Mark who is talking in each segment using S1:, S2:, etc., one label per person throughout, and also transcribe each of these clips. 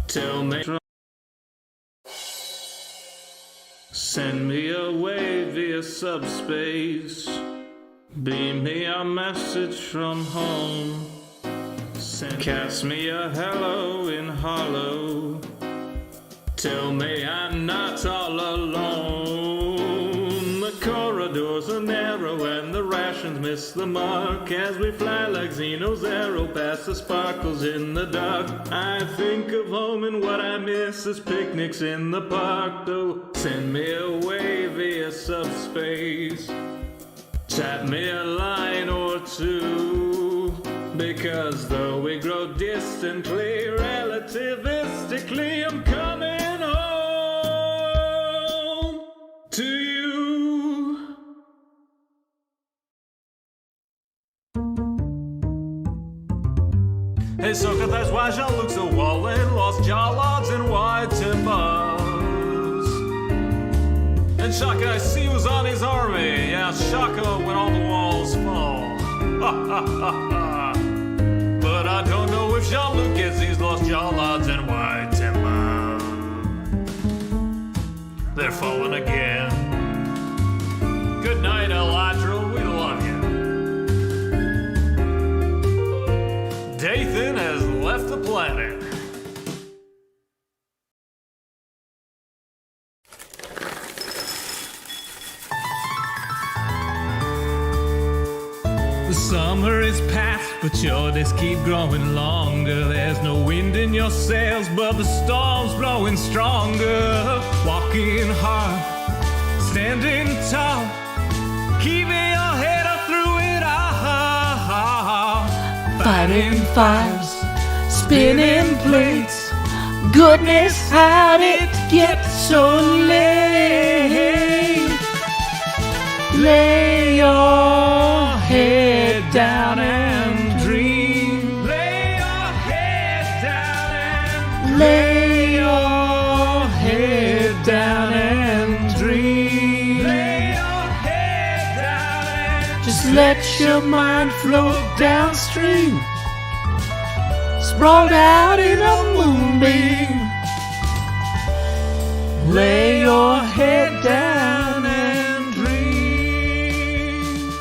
S1: Tell me, send me away via subspace. Beam me a message from home. Cast me a hello in hollow. Tell me I'm not all alone. The corridors are narrow and the rations miss the mark as we fly like Xeno's arrow past the sparkles in the dark. I think of home and what I miss is picnics in the park. Though send me away via subspace. Tap me a line or two, because though we grow distantly, relativistically, I'm coming home to you. Hey, sucker, that's why Jean-Luc so wallet, lost jawlogs and white timbers. And Shaka, I see who's on his army. Yeah, Shaka when all the walls fall. Ha ha ha ha. But I don't know if Jean-Luc gets these lost jawlogs and white timber. They're falling again. Good night, Elytra. We love you. Dathan has left the planet. The summer is past, but your days keep growing longer. There's no wind in your sails, but the storm's blowing stronger. Walking hard, standing tall, keeping your head up through it all.
S2: Fighting fires, spinning plates. Goodness, how'd it get so late? Lay your head down and dream.
S1: Lay your head down and
S2: Lay your head down and dream.
S1: lay your head down and
S2: Just let your mind float downstream, sprawled out in a moonbeam. Lay your head down and dream.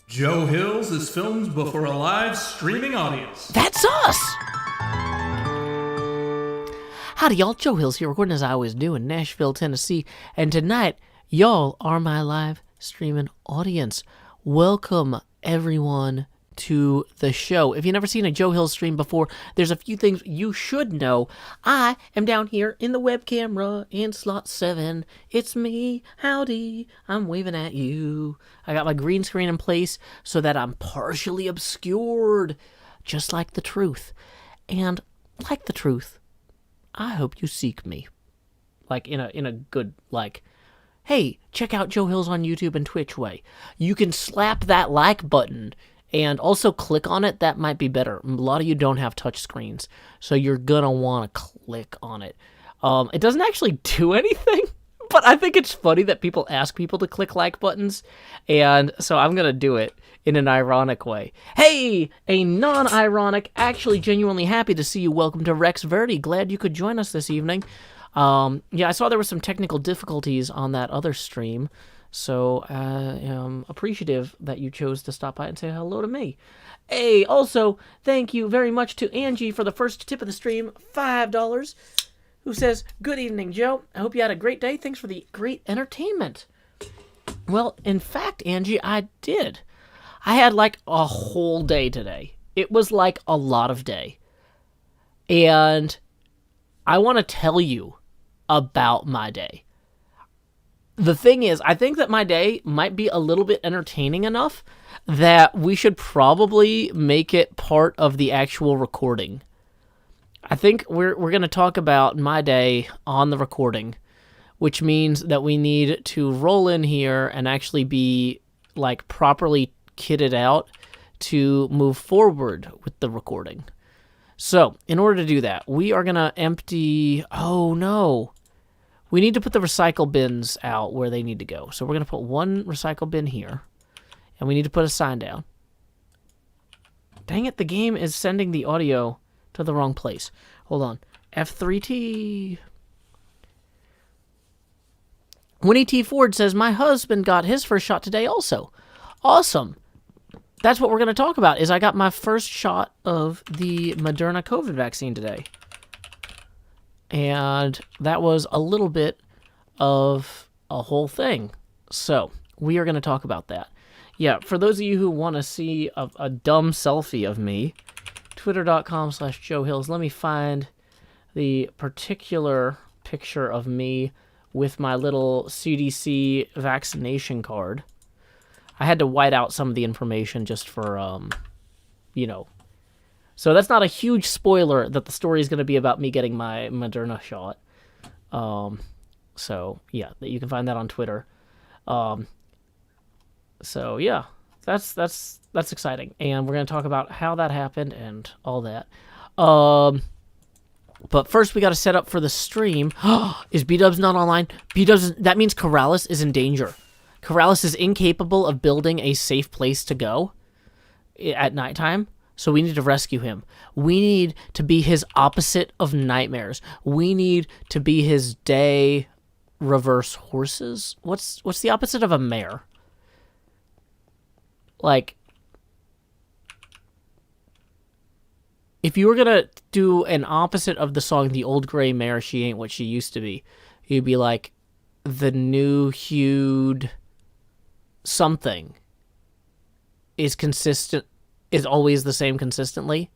S1: Joe Hills is filmed before a live streaming audience.
S2: That's us! Howdy, y'all. Joe Hills here, recording as I always do in Nashville, Tennessee. And tonight, y'all are my live streaming audience. Welcome, everyone, to the show. If you've never seen a Joe Hills stream before, there's a few things you should know. I am down here in the web camera in slot 7. It's me. Howdy. I'm waving at you. I got my green screen in place so that I'm partially obscured, just like the truth. And like the truth, I hope you seek me. Like in a good, like, hey, check out Joe Hills on YouTube and Twitch way. You can slap that like button and also click on it. That might be better. A lot of you don't have touch screens, so you're gonna want to click on it. It doesn't actually do anything, but I think it's funny that people ask people to click like buttons, and so I'm gonna do it in an ironic way. Hey, a non-ironic, actually genuinely happy to see you. Welcome to Rex Verdi. Glad you could join us this evening. Yeah, I saw there were some technical difficulties on that other stream, so I am appreciative that you chose to stop by and say hello to me. Hey, also, thank you very much to Angie for the first tip of the stream, $5, who says, good evening, Joe. I hope you had a great day. Thanks for the great entertainment. Well, in fact, Angie, I did. I had like a whole day today. It was like a lot of day. And I want to tell you about my day. The thing is, I think that my day might be a little bit entertaining enough that we should probably make it part of the actual recording. I think we're going to talk about my day on the recording, which means that we need to roll in here and actually be like properly kitted out to move forward with the recording. So, in order to do that, we are going to empty... Oh, no. We need to put the recycle bins out where they need to go. So we're going to put one recycle bin here. And we need to put a sign down. Dang it, the game is sending the audio to the wrong place. Hold on. F3T. Winnie T. Ford says, my husband got his first shot today also. Awesome. That's what we're going to talk about, is I got my first shot of the Moderna COVID vaccine today. And that was a little bit of a whole thing. So, we are going to talk about that. Yeah, for those of you who want to see a dumb selfie of me, twitter.com/JoeHills. Let me find the particular picture of me with my little CDC vaccination card. I had to white out some of the information just for, you know. So that's not a huge spoiler that the story is going to be about me getting my Moderna shot. So, yeah, you can find that on Twitter. So, yeah, that's exciting. And we're going to talk about how that happened and all that. But first, we got to set up for the stream. Is B-Dubs not online? B-Dubs, that means Corrales is in danger. Corrales is incapable of building a safe place to go at nighttime, so we need to rescue him. We need to be his opposite of nightmares. We need to be his day reverse horses. What's the opposite of a mare? Like, if you were going to do an opposite of the song, The Old Gray Mare, She Ain't What She Used to Be, you'd be like, the new hued something is consistent, is always the same consistently.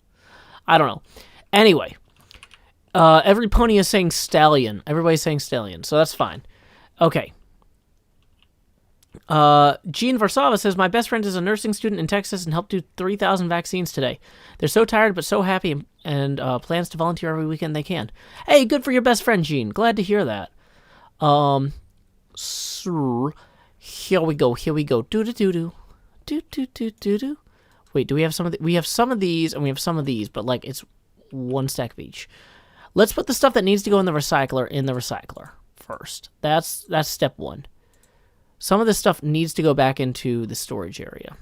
S2: I don't know. Anyway, every pony is saying stallion. Everybody's saying stallion, so that's fine. Okay. Jean Varsava says, my best friend is a nursing student in Texas and helped do 3,000 vaccines today. They're so tired but so happy and plans to volunteer every weekend they can. Hey, good for your best friend, Jean. Glad to hear that. So, here we go. Do-do-do-do. Do-do-do-do-do. Wait, do we have some of we have some of these and we have some of these, but like it's one stack of each. Let's put the stuff that needs to go in the recycler first. That's step one. Some of this stuff needs to go back into the storage area.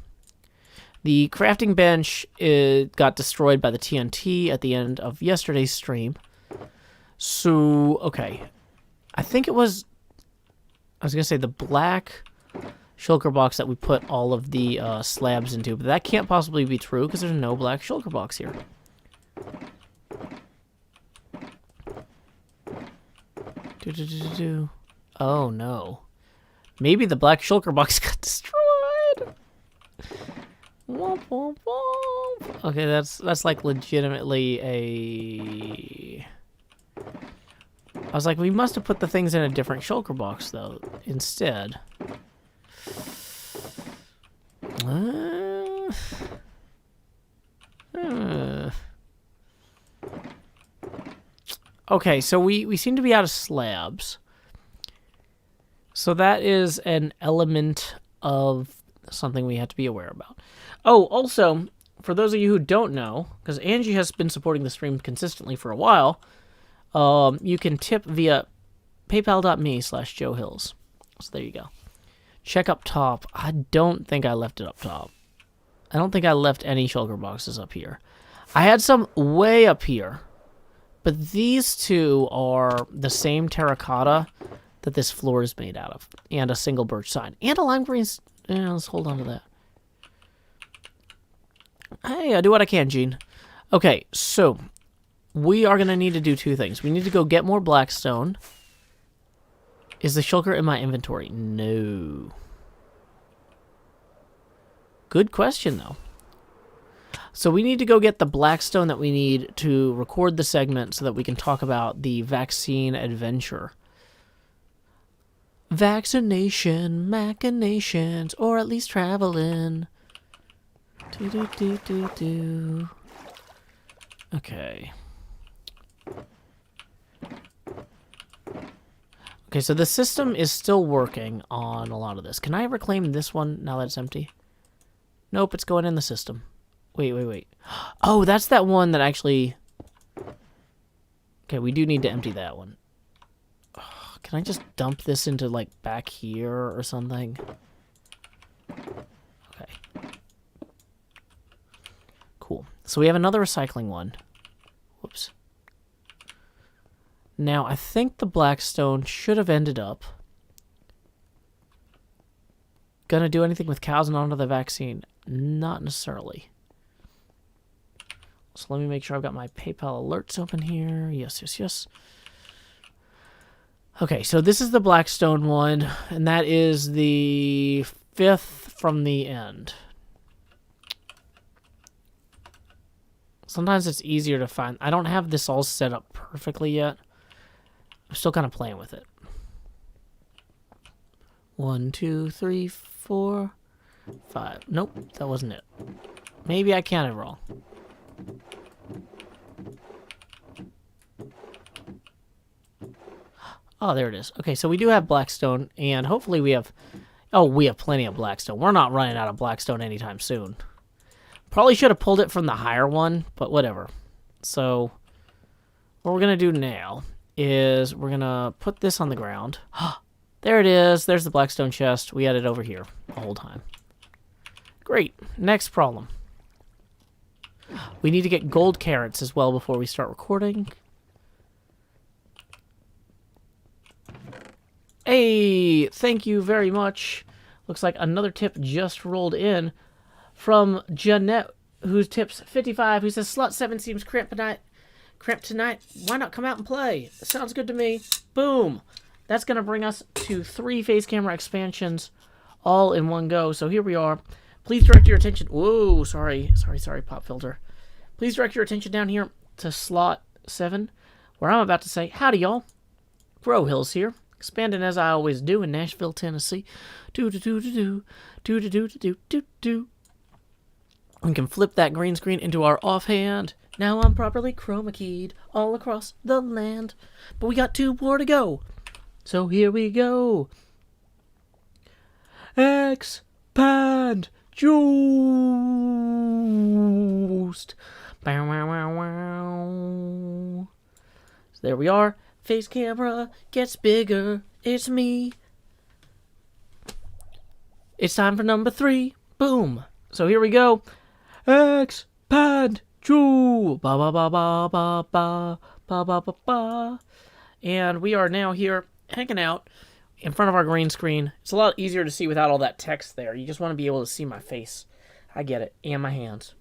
S2: The crafting bench got destroyed by the TNT at the end of yesterday's stream. So, okay. I think it was, I was going to say the black shulker box that we put all of the slabs into, but that can't possibly be true because there's no black shulker box here. Oh, no. Maybe the black shulker box got destroyed. Womp, womp, womp. Okay, that's like legitimately a... I was like, we must have put the things in a different shulker box, though, instead. Okay, so we seem to be out of slabs. So that is an element of something we have to be aware about. Oh, also, for those of you who don't know, because Angie has been supporting the stream consistently for a while, you can tip via paypal.me/JoeHills. So there you go. Check up top. I don't think I left it up top. I don't think I left any shulker boxes up here. I had some way up here, but these two are the same terracotta that this floor is made out of, and a single birch sign, and a lime green. Let's hold on to that. Hey, I do what I can, Gene. Okay, so we are going to need to do two things. We need to go get more blackstone. Is the shulker in my inventory? No. Good question, though. So we need to go get the blackstone that we need to record the segment so that we can talk about the vaccine adventure. Vaccination machinations, or at least traveling. Do. Okay. Okay, so the system is still working on a lot of this. Can I reclaim this one now that it's empty? Nope, it's going in the system. Wait. Oh, that's that one that actually... Okay, we do need to empty that one. Can I just dump this into, like, back here or something? Okay. Cool. So we have another recycling one. Whoops. Now, I think the blackstone should have ended up. Gonna do anything with cows and onto the vaccine? Not necessarily. So let me make sure I've got my PayPal alerts open here. Yes, yes, yes. Okay, so this is the blackstone one, and that is the 5th from the end. Sometimes it's easier to find. I don't have this all set up perfectly yet. I'm still kind of playing with it. 1, 2, 3, 4, 5. Nope, that wasn't it. Maybe I counted wrong. Oh, there it is. Okay, so we do have blackstone, and hopefully we have... Oh, we have plenty of blackstone. We're not running out of blackstone anytime soon. Probably should have pulled it from the higher one, but whatever. So, what we're going to do now is we're going to put this on the ground. There it is. There's the blackstone chest. We had it over here the whole time. Great. Next problem. We need to get gold carrots as well before we start recording. Hey, thank you very much. Looks like another tip just rolled in from Jeanette, who tips 55, who says, Slot 7 seems cramped tonight. Why not come out and play? Sounds good to me. Boom. That's going to bring us to 3 face camera expansions all in one go. So here we are. Please direct your attention. Whoa, sorry, pop filter. Please direct your attention down here to slot 7, where I'm about to say, howdy, y'all. Grow Hills here. Expanding as I always do in Nashville, Tennessee. Do-do-do-do-do. Do-do-do-do-do-do. We can flip that green screen into our offhand. Now I'm properly chroma keyed all across the land. But we got 2 more to go. So here we go. Expand Juiced. Bow, wow, wow, wow. So there we are. Face camera gets bigger. It's me. It's time for number 3. Boom. So here we go. Expand Ju. Ba ba ba ba ba ba ba ba ba ba. And we are now here hanging out in front of our green screen. It's a lot easier to see without all that text there. You just want to be able to see my face. I get it. And my hands.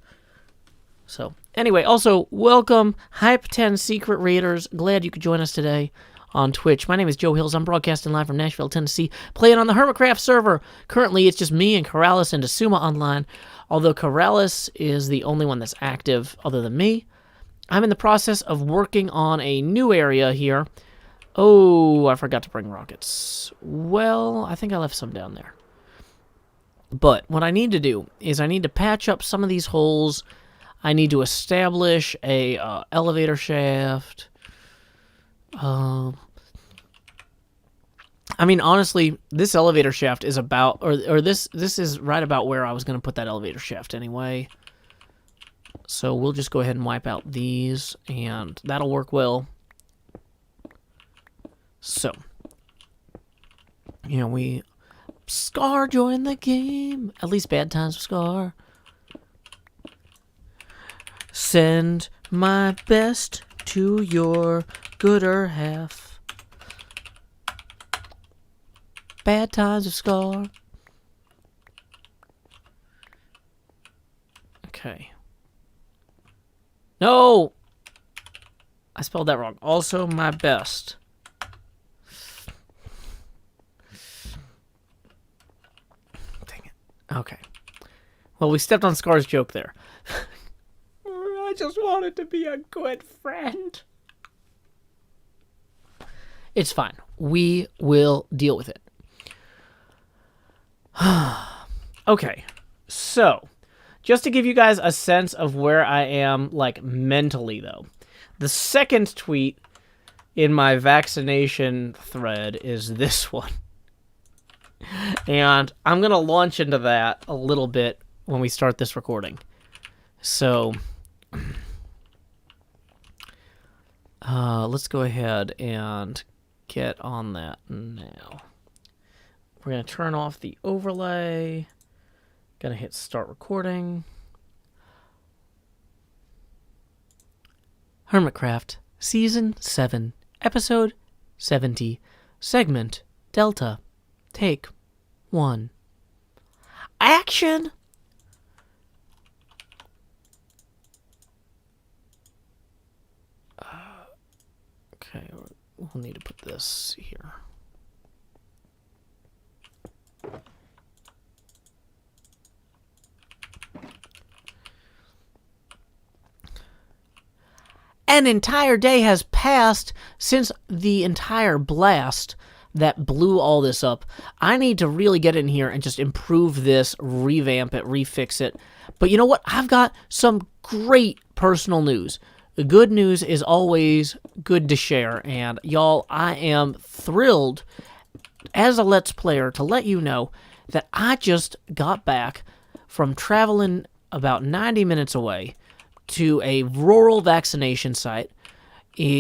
S2: So, anyway, also, welcome, Hype 10 Secret Raiders. Glad you could join us today on Twitch. My name is Joe Hills. I'm broadcasting live from Nashville, Tennessee, playing on the Hermitcraft server. Currently, it's just me and Corrales and Asuma online, although Corrales is the only one that's active other than me. I'm in the process of working on a new area here. Oh, I forgot to bring rockets. Well, I think I left some down there. But what I need to do is I need to patch up some of these holes. I need to establish a elevator shaft. I mean, honestly, this elevator shaft is about, or this is right about where I was going to put that elevator shaft anyway. So we'll just go ahead and wipe out these, and that'll work well. So, you know, Scar joined the game. At least bad times with Scar. Send my best to your gooder half. Bad times with Scar. Okay. No! I spelled that wrong. Also my best. Dang it. Okay. Well, we stepped on Scar's joke there. I just wanted to be a good friend. It's fine. We will deal with it. Okay. So, just to give you guys a sense of where I am, like, mentally, though. The second tweet in my vaccination thread is this one. And I'm going to launch into that a little bit when we start this recording. So, let's go ahead and get on that now. We're going to turn off the overlay. Going to hit start recording. Hermitcraft, Season 7, Episode 70, Segment Delta, Take 1. Action! Okay, we'll need to put this here. An entire day has passed since the entire blast that blew all this up. I need to really get in here and just improve this, revamp it, refix it. But you know what? I've got some great personal news. The good news is always good to share. And y'all, I am thrilled as a Let's Player to let you know that I just got back from traveling about 90 minutes away to a rural vaccination site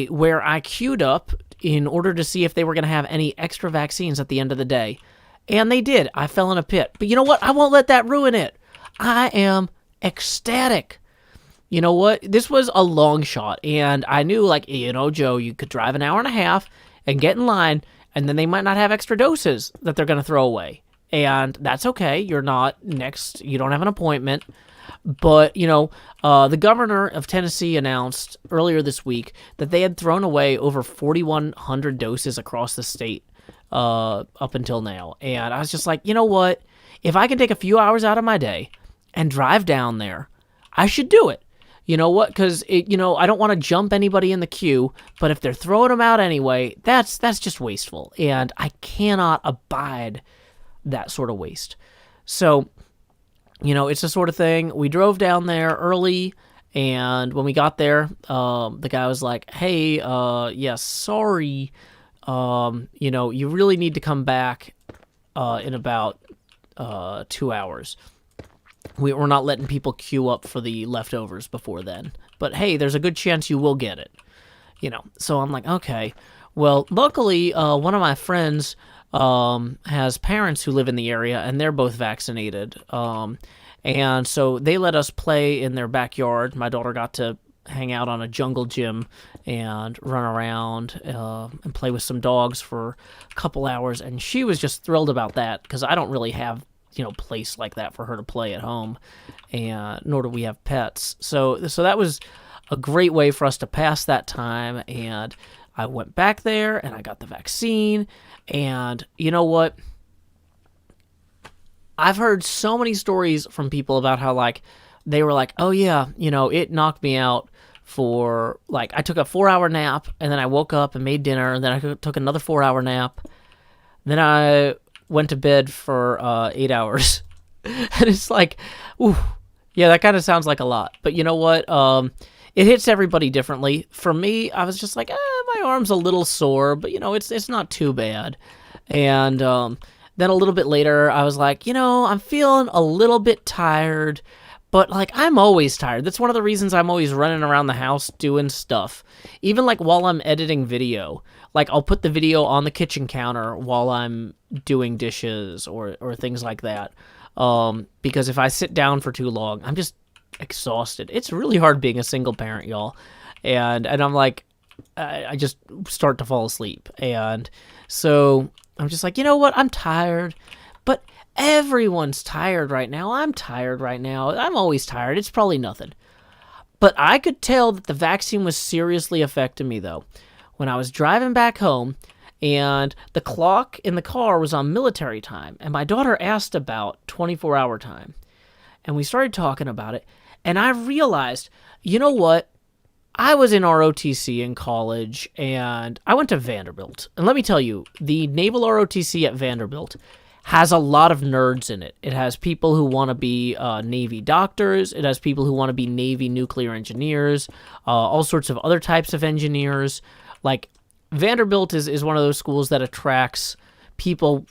S2: where I queued up in order to see if they were going to have any extra vaccines at the end of the day. And they did. I fell in a pit. But you know what? I won't let that ruin it. I am ecstatic. You know what? This was a long shot. And I knew, like, you know, Joe, you could drive an hour and a half and get in line, and then they might not have extra doses that they're going to throw away. And that's okay. You're not next. You don't have an appointment. But, you know, the governor of Tennessee announced earlier this week that they had thrown away over 4,100 doses across the state up until now. And I was just like, you know what? If I can take a few hours out of my day and drive down there, I should do it. You know what? Because, you know, I don't want to jump anybody in the queue, but if they're throwing them out anyway, that's just wasteful. And I cannot abide that sort of waste. So, you know, it's the sort of thing. We drove down there early, and when we got there, the guy was like, hey, yes, sorry, you know, you really need to come back in about 2 hours. We're not letting people queue up for the leftovers before then. But, hey, there's a good chance you will get it. You know, so I'm like, okay. Well, luckily, one of my friends has parents who live in the area, and they're both vaccinated. And so they let us play in their backyard. My daughter got to hang out on a jungle gym and run around and play with some dogs for a couple hours, and she was just thrilled about that because I don't really have, you know, place like that for her to play at home, and nor do we have pets. So that was a great way for us to pass that time, and I went back there and I got the vaccine. And you know what? I've heard so many stories from people about how, like, they were like, oh yeah, you know, it knocked me out for, like, I took a 4-hour nap, and then I woke up and made dinner, and then I took another 4-hour nap. Then I went to bed for 8 hours. And it's like, ooh, yeah, that kind of sounds like a lot. But you know what? It hits everybody differently. For me, I was just like, my arm's a little sore, but, you know, it's not too bad. And then a little bit later, I was like, you know, I'm feeling a little bit tired, but, like, I'm always tired. That's one of the reasons I'm always running around the house doing stuff. Even, like, while I'm editing video. Like, I'll put the video on the kitchen counter while I'm doing dishes or things like that. Because if I sit down for too long, I'm just exhausted. It's really hard being a single parent, y'all. And I'm like, I just start to fall asleep. And so I'm just like, you know what? I'm tired. But everyone's tired right now. I'm tired right now. I'm always tired. It's probably nothing. But I could tell that the vaccine was seriously affecting me, though. When I was driving back home, and the clock in the car was on military time, and my daughter asked about 24-hour time. And we started talking about it, and I realized, you know what? I was in ROTC in college, and I went to Vanderbilt. And let me tell you, the Naval ROTC at Vanderbilt has a lot of nerds in it. It has people who want to be Navy doctors. It has people who want to be Navy nuclear engineers, all sorts of other types of engineers. Like, Vanderbilt is one of those schools that attracts people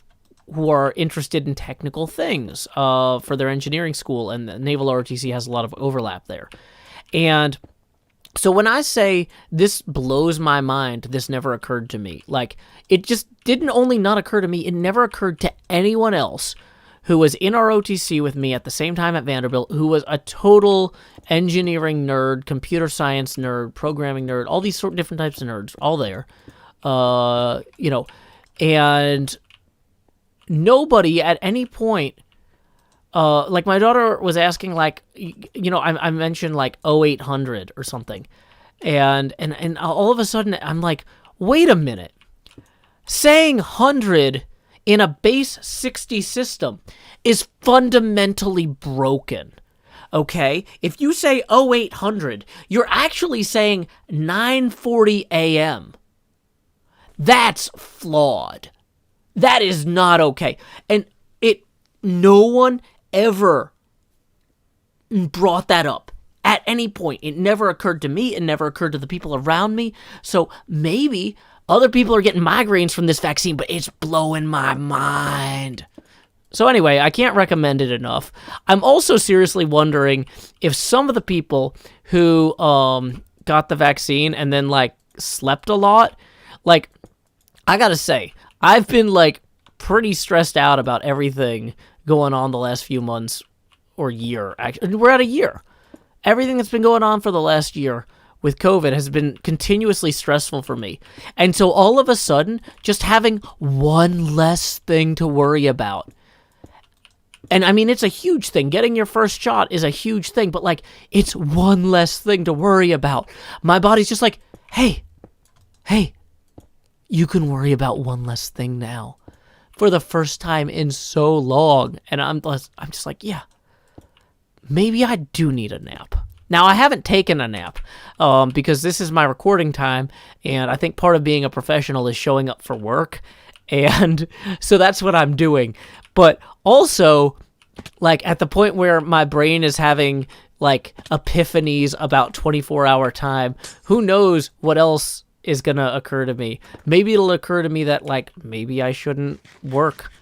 S2: who are interested in technical things for their engineering school, and the Naval ROTC has a lot of overlap there. And so when I say this blows my mind, this never occurred to me. Like, it just didn't only not occur to me, it never occurred to anyone else who was in our OTC with me at the same time at Vanderbilt, who was a total engineering nerd, computer science nerd, programming nerd, all these different types of nerds, all there. And nobody at any point, like my daughter was asking, like, I mentioned like 0800 or something. And all of a sudden I'm like, wait a minute. Saying 100 in a base 60 system is fundamentally broken. Okay? If you say 0800, you're actually saying 9:40 a.m. That's flawed. That is not okay. And no one ever brought that up at any point. It never occurred to me. It never occurred to the people around me. So maybe other people are getting migraines from this vaccine, but it's blowing my mind. So anyway, I can't recommend it enough. I'm also seriously wondering if some of the people who got the vaccine and then, like, slept a lot, like, I gotta say, I've been, like, pretty stressed out about everything going on the last few months or year. Actually, we're at a year. Everything that's been going on for the last year with COVID has been continuously stressful for me. And so all of a sudden, just having one less thing to worry about. And I mean, it's a huge thing. Getting your first shot is a huge thing, but, like, it's one less thing to worry about. My body's just like, hey, you can worry about one less thing now. For the first time in so long. And I'm just like, yeah, maybe I do need a nap. Now, I haven't taken a nap because this is my recording time, and I think part of being a professional is showing up for work, and so that's what I'm doing. But also, like, at the point where my brain is having, like, epiphanies about 24-hour time, who knows what else is going to occur to me. Maybe it'll occur to me that, like, maybe I shouldn't work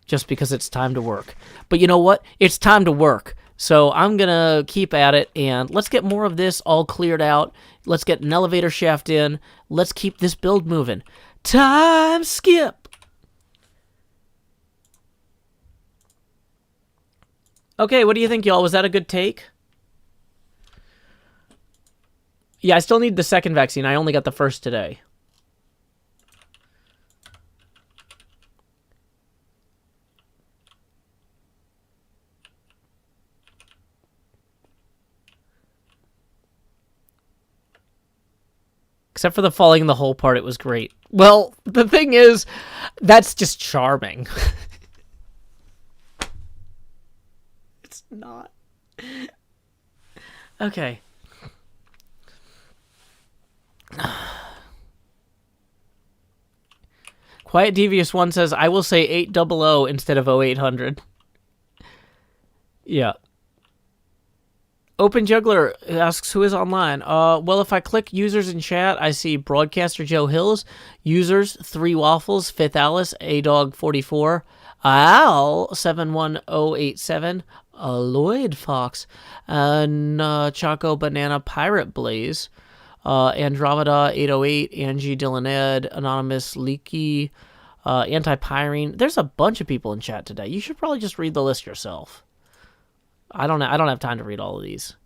S2: just because it's time to work. But you know what? It's time to work. So I'm going to keep at it, and let's get more of this all cleared out. Let's get an elevator shaft in. Let's keep this build moving. Time skip. Okay, what do you think, y'all? Was that a good take? Yeah, I still need the second vaccine. I only got the first today. Except for the falling in the hole part, it was great. Well, the thing is, that's just charming. It's not. Okay. Quiet Devious One says, I will say 800 instead of 0800. Yeah. Open Juggler asks, who is online? Well, if I click users in chat, I see Broadcaster Joe Hills, users, 3 Waffles, Fifth Alice, A-Dog44, Al, 71087, Lloyd Fox, and Choco Banana Pirate Blaze, Andromeda 808, Angie Dylan Ed, Anonymous Leaky, Anti-Pyrene. There's a bunch of people in chat today. You should probably just read the list yourself. I don't have time to read all of these.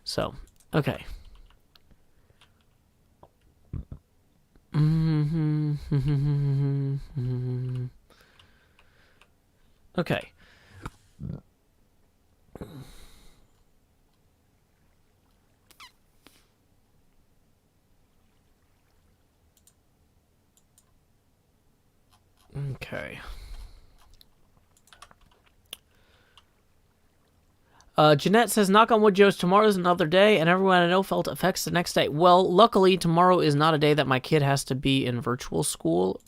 S2: So, okay. Okay. Okay. Jeanette says, knock on wood, Joe's, tomorrow's another day, and everyone I know felt effects the next day. Well, luckily, tomorrow is not a day that my kid has to be in virtual school,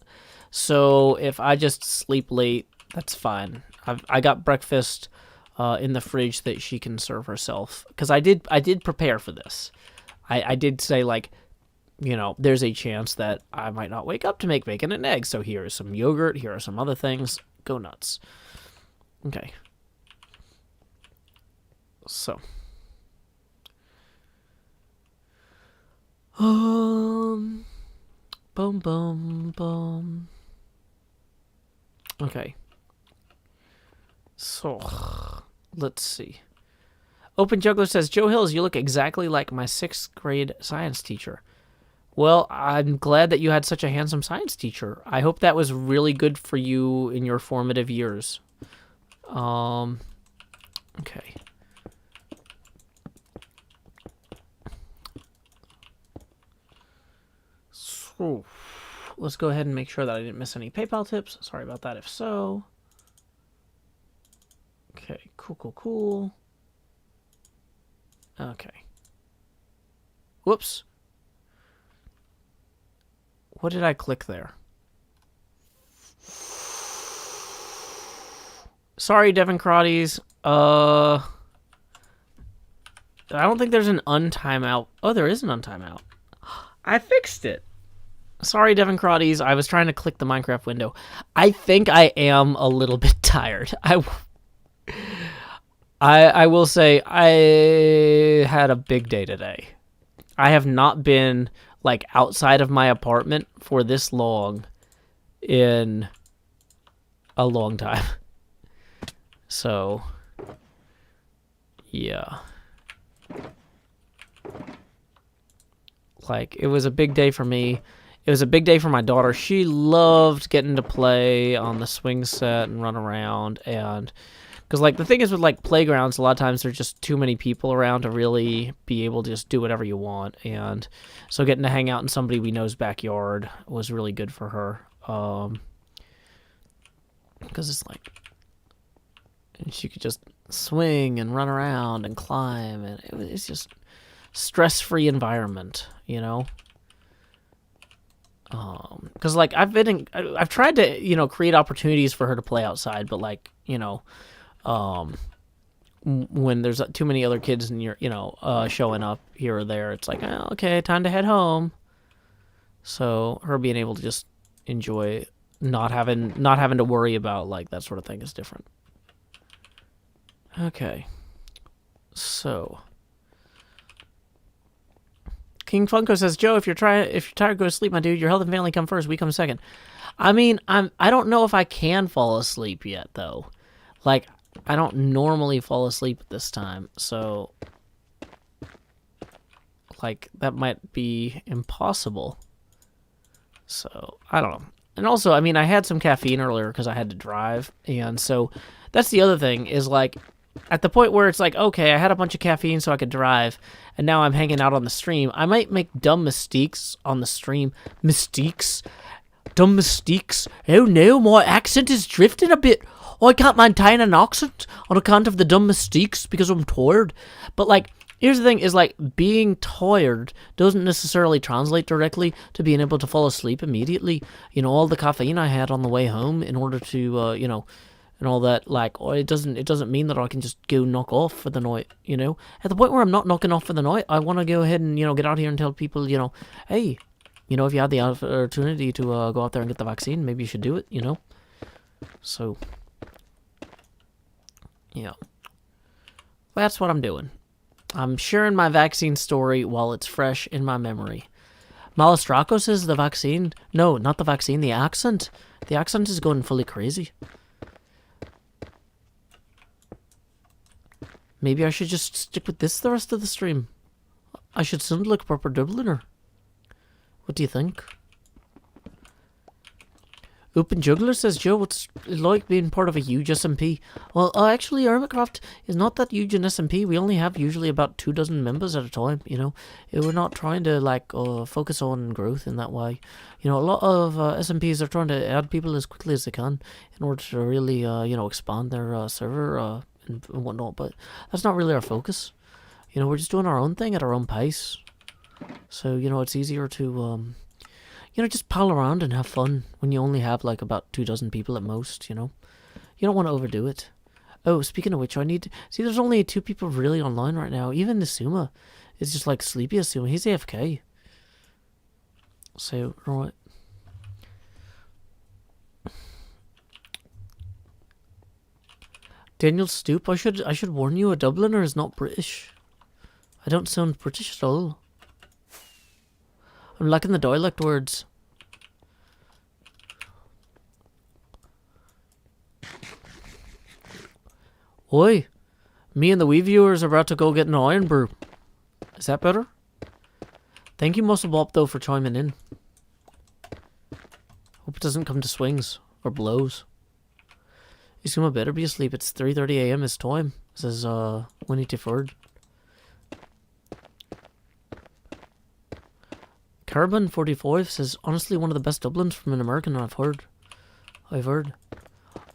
S2: so if I just sleep late, that's fine. I got breakfast in the fridge that she can serve herself, because I did prepare for this. I did say, like, you know, there's a chance that I might not wake up to make bacon and eggs, so here is some yogurt, here are some other things. Go nuts. Okay. So, boom, boom, boom. Okay. So, let's see. Open Juggler says, Joe Hills, you look exactly like my 6th grade science teacher. Well, I'm glad that you had such a handsome science teacher. I hope that was really good for you in your formative years. Okay. So, let's go ahead and make sure that I didn't miss any PayPal tips. Sorry about that if so. Okay, cool. Okay. Whoops. What did I click there? Sorry, Devin Crotties. I don't think there's an untimeout. Oh, there is an untimeout. I fixed it. Sorry, Devin Crotties. I was trying to click the Minecraft window. I think I am a little bit tired. I will say I had a big day today. I have not been like outside of my apartment for this long in a long time. So, yeah. Like, it was a big day for me. It was a big day for my daughter. She loved getting to play on the swing set and run around. And because, like, the thing is with, like, playgrounds, a lot of times there's just too many people around to really be able to just do whatever you want. And so getting to hang out in somebody we know's backyard was really good for her. Because it's like, and she could just swing and run around and climb. And it's just stress-free environment, you know? Because, like, I've tried to, you know, create opportunities for her to play outside, but, like, you know, when there's too many other kids and you're, you know, showing up here or there, it's like, oh, okay, time to head home. So her being able to just enjoy not having to worry about, like, that sort of thing is different. Okay. So King Funko says, Joe, if you're tired, go to sleep, my dude. Your health and family come first. We come second. I mean, I don't know if I can fall asleep yet, though. Like, I don't normally fall asleep at this time, so like that might be impossible. So I don't know. And also, I mean, I had some caffeine earlier because I had to drive, and so that's the other thing is like, at the point where it's like, okay, I had a bunch of caffeine so I could drive, and now I'm hanging out on the stream. I might make dumb mistakes on the stream. Dumb mistakes. Oh no, my accent is drifting a bit. I can't maintain an accent on account of the dumb mistakes because I'm tired. But, like, here's the thing is, like, being tired doesn't necessarily translate directly to being able to fall asleep immediately. You know, all the caffeine I had on the way home in order to, you know, and all that, like, it doesn't mean that I can just go knock off for the night, you know? At the point where I'm not knocking off for the night, I want to go ahead and, you know, get out here and tell people, you know, hey, you know, if you had the opportunity to go out there and get the vaccine, maybe you should do it, you know? So, yeah. That's what I'm doing. I'm sharing my vaccine story while it's fresh in my memory. Malastraco says the vaccine... No, not the vaccine, the accent. The accent is going fully crazy. Maybe I should just stick with this the rest of the stream. I should sound like a proper Dubliner. What do you think? Open Juggler says, Joe, what's it like being part of a huge SMP? Well, actually, Hermitcraft is not that huge an SMP. We only have usually about 24 members at a time, you know. We're not trying to, like, focus on growth in that way. You know, a lot of SMPs are trying to add people as quickly as they can in order to really, you know, expand their server and whatnot. But that's not really our focus. You know, we're just doing our own thing at our own pace. So, you know, it's easier to... you know, just pal around and have fun when you only have, like, about 24 people at most, you know? You don't want to overdo it. Oh, speaking of which, I need to... See, there's only 2 people really online right now. Even Asuma is just, like, sleepy Asuma. He's AFK. So, right. Daniel Stoop, I should warn you, a Dubliner is not British. I don't sound British at all. I'm lacking the dialect words. Oi, me and the wee viewers are about to go get an iron brew. Is that better? Thank you, Muscle Bop, though, for chiming in. Hope it doesn't come to swings or blows. He's gonna better be asleep. It's 3:30 a.m. his time, says Winnie Tifford. Carbon 45 says, honestly, one of the best Dublins from an American I've heard.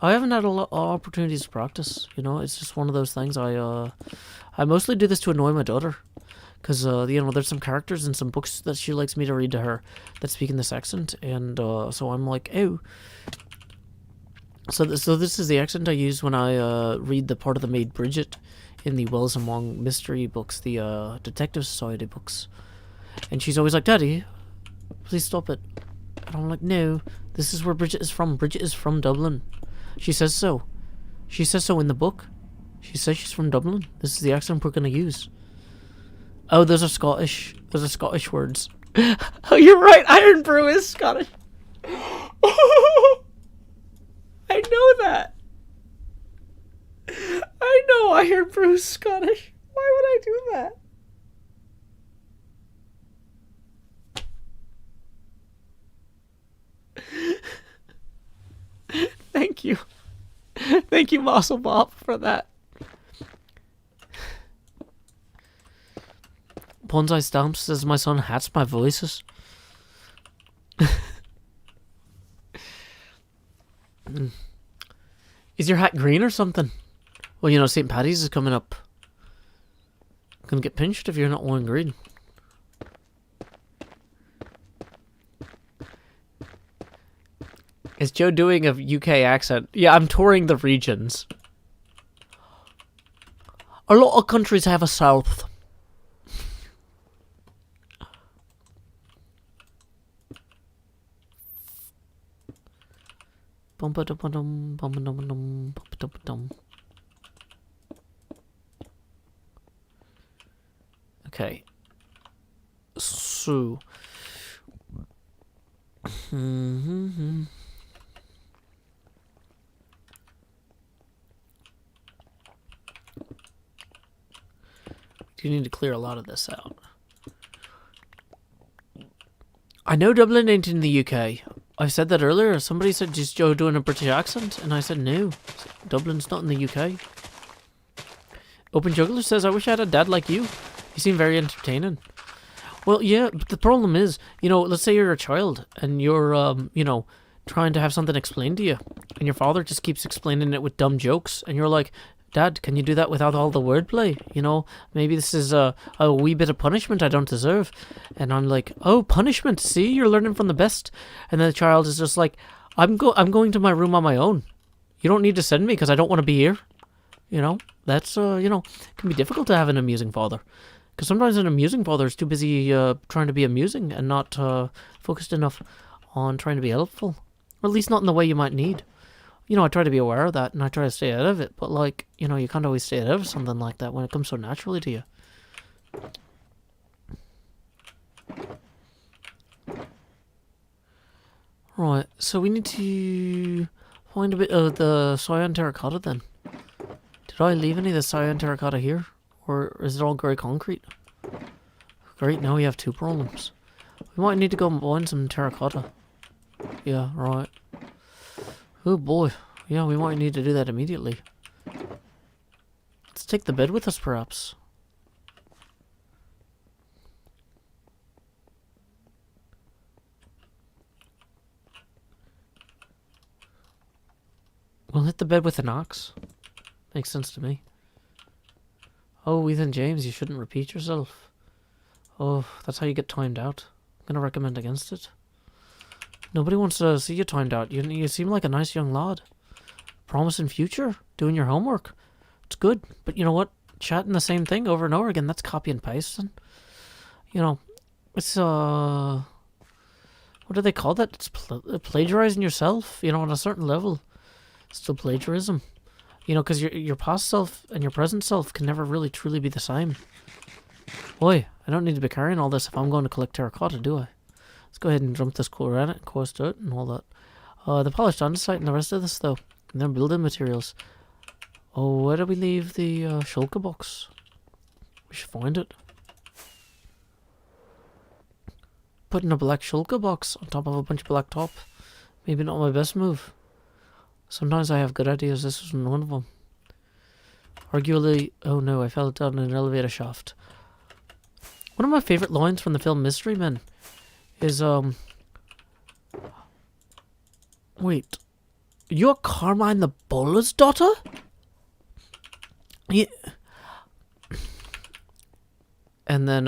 S2: I haven't had a lot of opportunities to practice, you know. It's just one of those things. I mostly do this to annoy my daughter, because you know, there's some characters in some books that she likes me to read to her that speak in this accent, and so I'm like, oh. So this is the accent I use when I read the part of the Maid Bridget in the Wells Among Mystery books, the Detective Society books, and she's always like, Daddy, please stop it. And I'm like, no, this is where Bridget is from. Bridget is from Dublin. She says so. She says so in the book. She says she's from Dublin. This is the accent we're gonna use. Oh, those are Scottish. Those are Scottish words. Oh, you're right. Iron Brew is Scottish. I know that. I know Iron Brew is Scottish. Why would I do that? Thank you. Thank you, Muscle Bob, for that. Bonsai Stamps says my son hats my voices. Is your hat green or something? Well, you know, St. Paddy's is coming up. Gonna get pinched if you're not wearing green. Is Joe doing a UK accent? Yeah, I'm touring the regions. A lot of countries have a south. Okay. So. You need to clear a lot of this out. I know Dublin ain't in the UK. I said that earlier. Somebody said, is Joe doing a British accent? And I said, no. Dublin's not in the UK. Open Juggler says, I wish I had a dad like you. You seem very entertaining. Well, yeah, but the problem is, you know, let's say you're a child and you're, you know, trying to have something explained to you. And your father just keeps explaining it with dumb jokes. And you're like, Dad, can you do that without all the wordplay? You know, maybe this is a wee bit of punishment I don't deserve. And I'm like, oh, punishment, see, you're learning from the best. And then the child is just like, I'm going to my room on my own. You don't need to send me because I don't want to be here. You know, that's, you know, it can be difficult to have an amusing father. Because sometimes an amusing father is too busy trying to be amusing and not focused enough on trying to be helpful. Or at least not in the way you might need. You know, I try to be aware of that and I try to stay out of it. But, like, you know, you can't always stay out of something like that when it comes so naturally to you. Right, so we need to find a bit of the cyan terracotta then. Did I leave any of the cyan terracotta here? Or is it all grey concrete? Great, now we have two problems. We might need to go and find some terracotta. Yeah, right. Oh boy. Yeah, we might need to do that immediately. Let's take the bed with us, perhaps. We'll hit the bed with an axe. Makes sense to me. Oh, Ethan James, you shouldn't repeat yourself. Oh, that's how you get timed out. I'm gonna recommend against it. Nobody wants to see you timed out. You seem like a nice young lad. Promising future. Doing your homework. It's good. But you know what? Chatting the same thing over and over again, that's copy and pasting. You know, it's, what do they call that? It's plagiarizing yourself, you know, on a certain level. It's still plagiarism. You know, because your past self and your present self can never really truly be the same. Boy, I don't need to be carrying all this if I'm going to collect terracotta, do I? Let's go ahead and dump this granite, coarse dirt, and all that. The polished andesite and the rest of this, though. And then building materials. Oh, where do we leave the shulker box? We should find it. Putting a black shulker box on top of a bunch of black top. Maybe not my best move. Sometimes I have good ideas. This was one of them. Arguably... Oh no, I fell down an elevator shaft. One of my favorite lines from the film Mystery Men is, wait. You're Carmine the Bowler's daughter? Yeah. And then,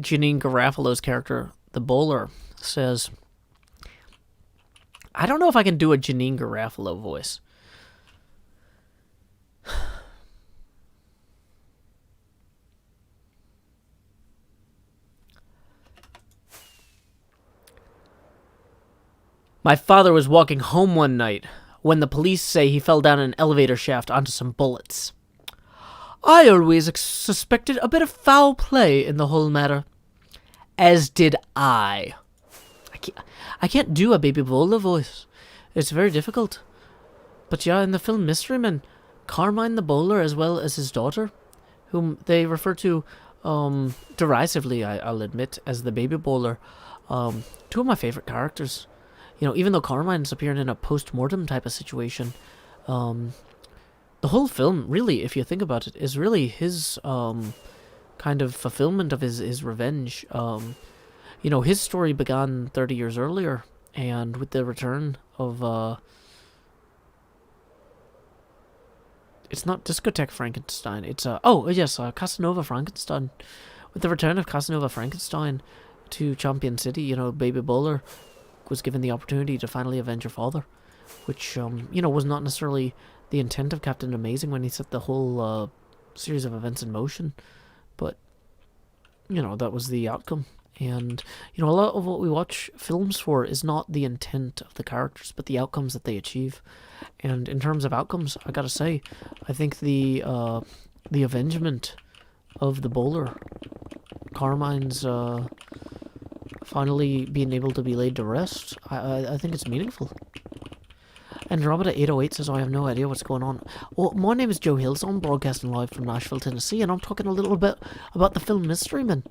S2: Janine Garofalo's character, the bowler, says... I don't know if I can do a Janine Garofalo voice. My father was walking home one night when the police say he fell down an elevator shaft onto some bullets. I always suspected a bit of foul play in the whole matter. As did I. I can't do a baby bowler voice. It's very difficult. But yeah, in the film Mystery Men, Carmine the bowler as well as his daughter, whom they refer to derisively, I'll admit, as the baby bowler, two of my favorite characters. You know, even though Carmine's appearing in a post-mortem type of situation, the whole film, really, if you think about it, is really his kind of fulfillment of his revenge. You know, his story began 30 years earlier, and with the return of... it's not Discotheque Frankenstein, it's... Casanova Frankenstein. With the return of Casanova Frankenstein to Champion City, you know, Baby Bowler was given the opportunity to finally avenge her father, which, you know, was not necessarily the intent of Captain Amazing when he set the whole series of events in motion, but, you know, that was the outcome. And, you know, a lot of what we watch films for is not the intent of the characters, but the outcomes that they achieve. And in terms of outcomes, I gotta say, I think the avengement of the bowler, Carmine's finally being able to be laid to rest, I think it's meaningful. Andromeda 808 says, I have no idea what's going on. Well, my name is Joe Hills. I'm broadcasting live from Nashville, Tennessee, and I'm talking a little bit about the film Mystery Men.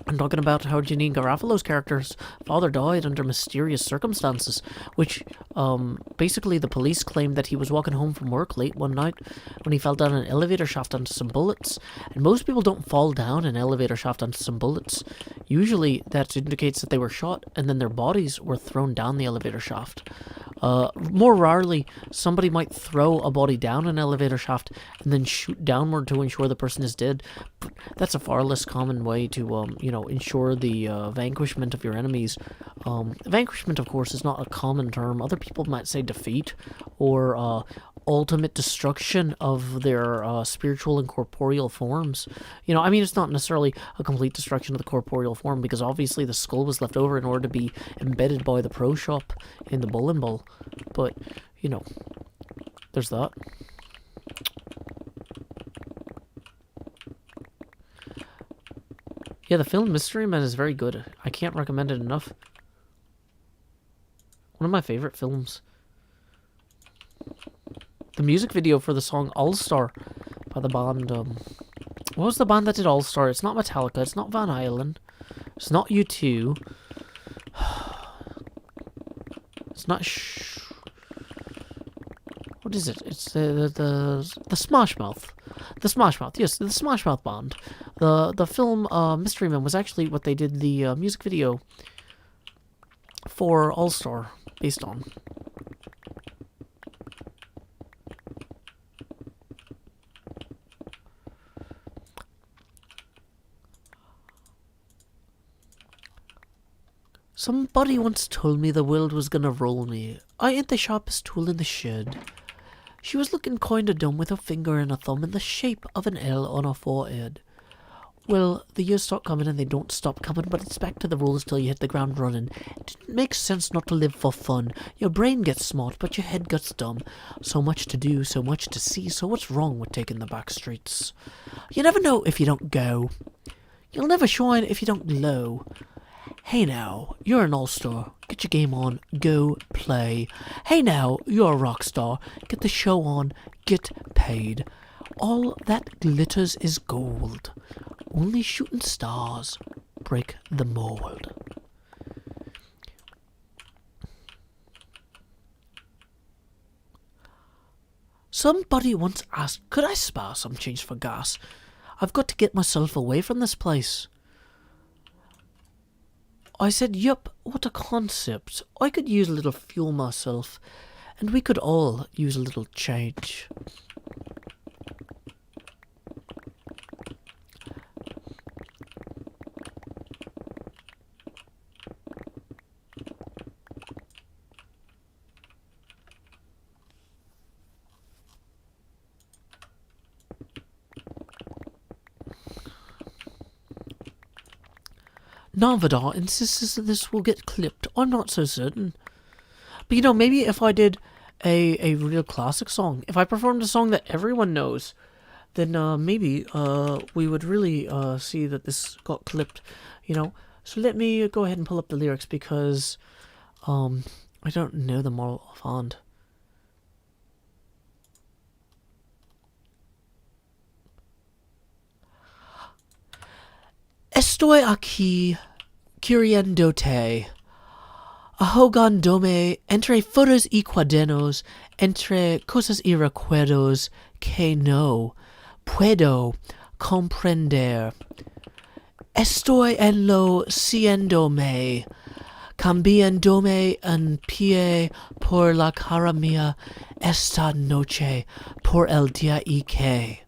S2: I'm talking about how Janine Garofalo's character's father died under mysterious circumstances, which, basically the police claimed that he was walking home from work late one night when he fell down an elevator shaft onto some bullets. And most people don't fall down an elevator shaft onto some bullets. Usually that indicates that they were shot and then their bodies were thrown down the elevator shaft. More rarely, somebody might throw a body down an elevator shaft and then shoot downward to ensure the person is dead. But that's a far less common way to, you know, ensure the vanquishment of your enemies. Vanquishment, of course, is not a common term. Other people might say defeat or ultimate destruction of their spiritual and corporeal forms. You know, I mean, it's not necessarily a complete destruction of the corporeal form, because obviously the skull was left over in order to be embedded by the pro shop in the Bull and Bull. But, you know, there's that. Yeah, the film Mystery Men is very good. I can't recommend it enough. One of my favorite films. The music video for the song All Star by the band, what was the band that did All Star? It's not Metallica, it's not Van Halen, it's not U2, it's not what is it? It's the Smash Mouth. The Smash Mouth, yes, the Smash Mouth band. The film Mystery Men was actually what they did the music video for All Star based on. Somebody once told me the world was gonna roll me. I ain't the sharpest tool in the shed. She was looking kinda dumb with her finger and a thumb in the shape of an L on her forehead. Well, the years start coming and they don't stop coming, but it's back to the rules till you hit the ground running. It makes sense not to live for fun. Your brain gets smart, but your head gets dumb. So much to do, so much to see, so what's wrong with taking the back streets? You never know if you don't go. You'll never shine if you don't glow. Hey now, you're an all-star. Get your game on, go play. Hey now, you're a rock star. Get the show on, get paid. All that glitters is gold. Only shooting stars break the mold. Somebody once asked, could I spare some change for gas? I've got to get myself away from this place. I said, yup, what a concept. I could use a little fuel myself, and we could all use a little change. Narvadar insists that this will get clipped. I'm not so certain. But you know, maybe if I did a real classic song, if I performed a song that everyone knows, then maybe we would really see that this got clipped, you know. So let me go ahead and pull up the lyrics because I don't know them all offhand. Estoy aquí queriéndote, ahogándome entre fotos y cuadernos, entre cosas y recuerdos que no puedo comprender. Estoy enloqueciéndome, cambiándome en pie por la cara mía esta noche, por el día y que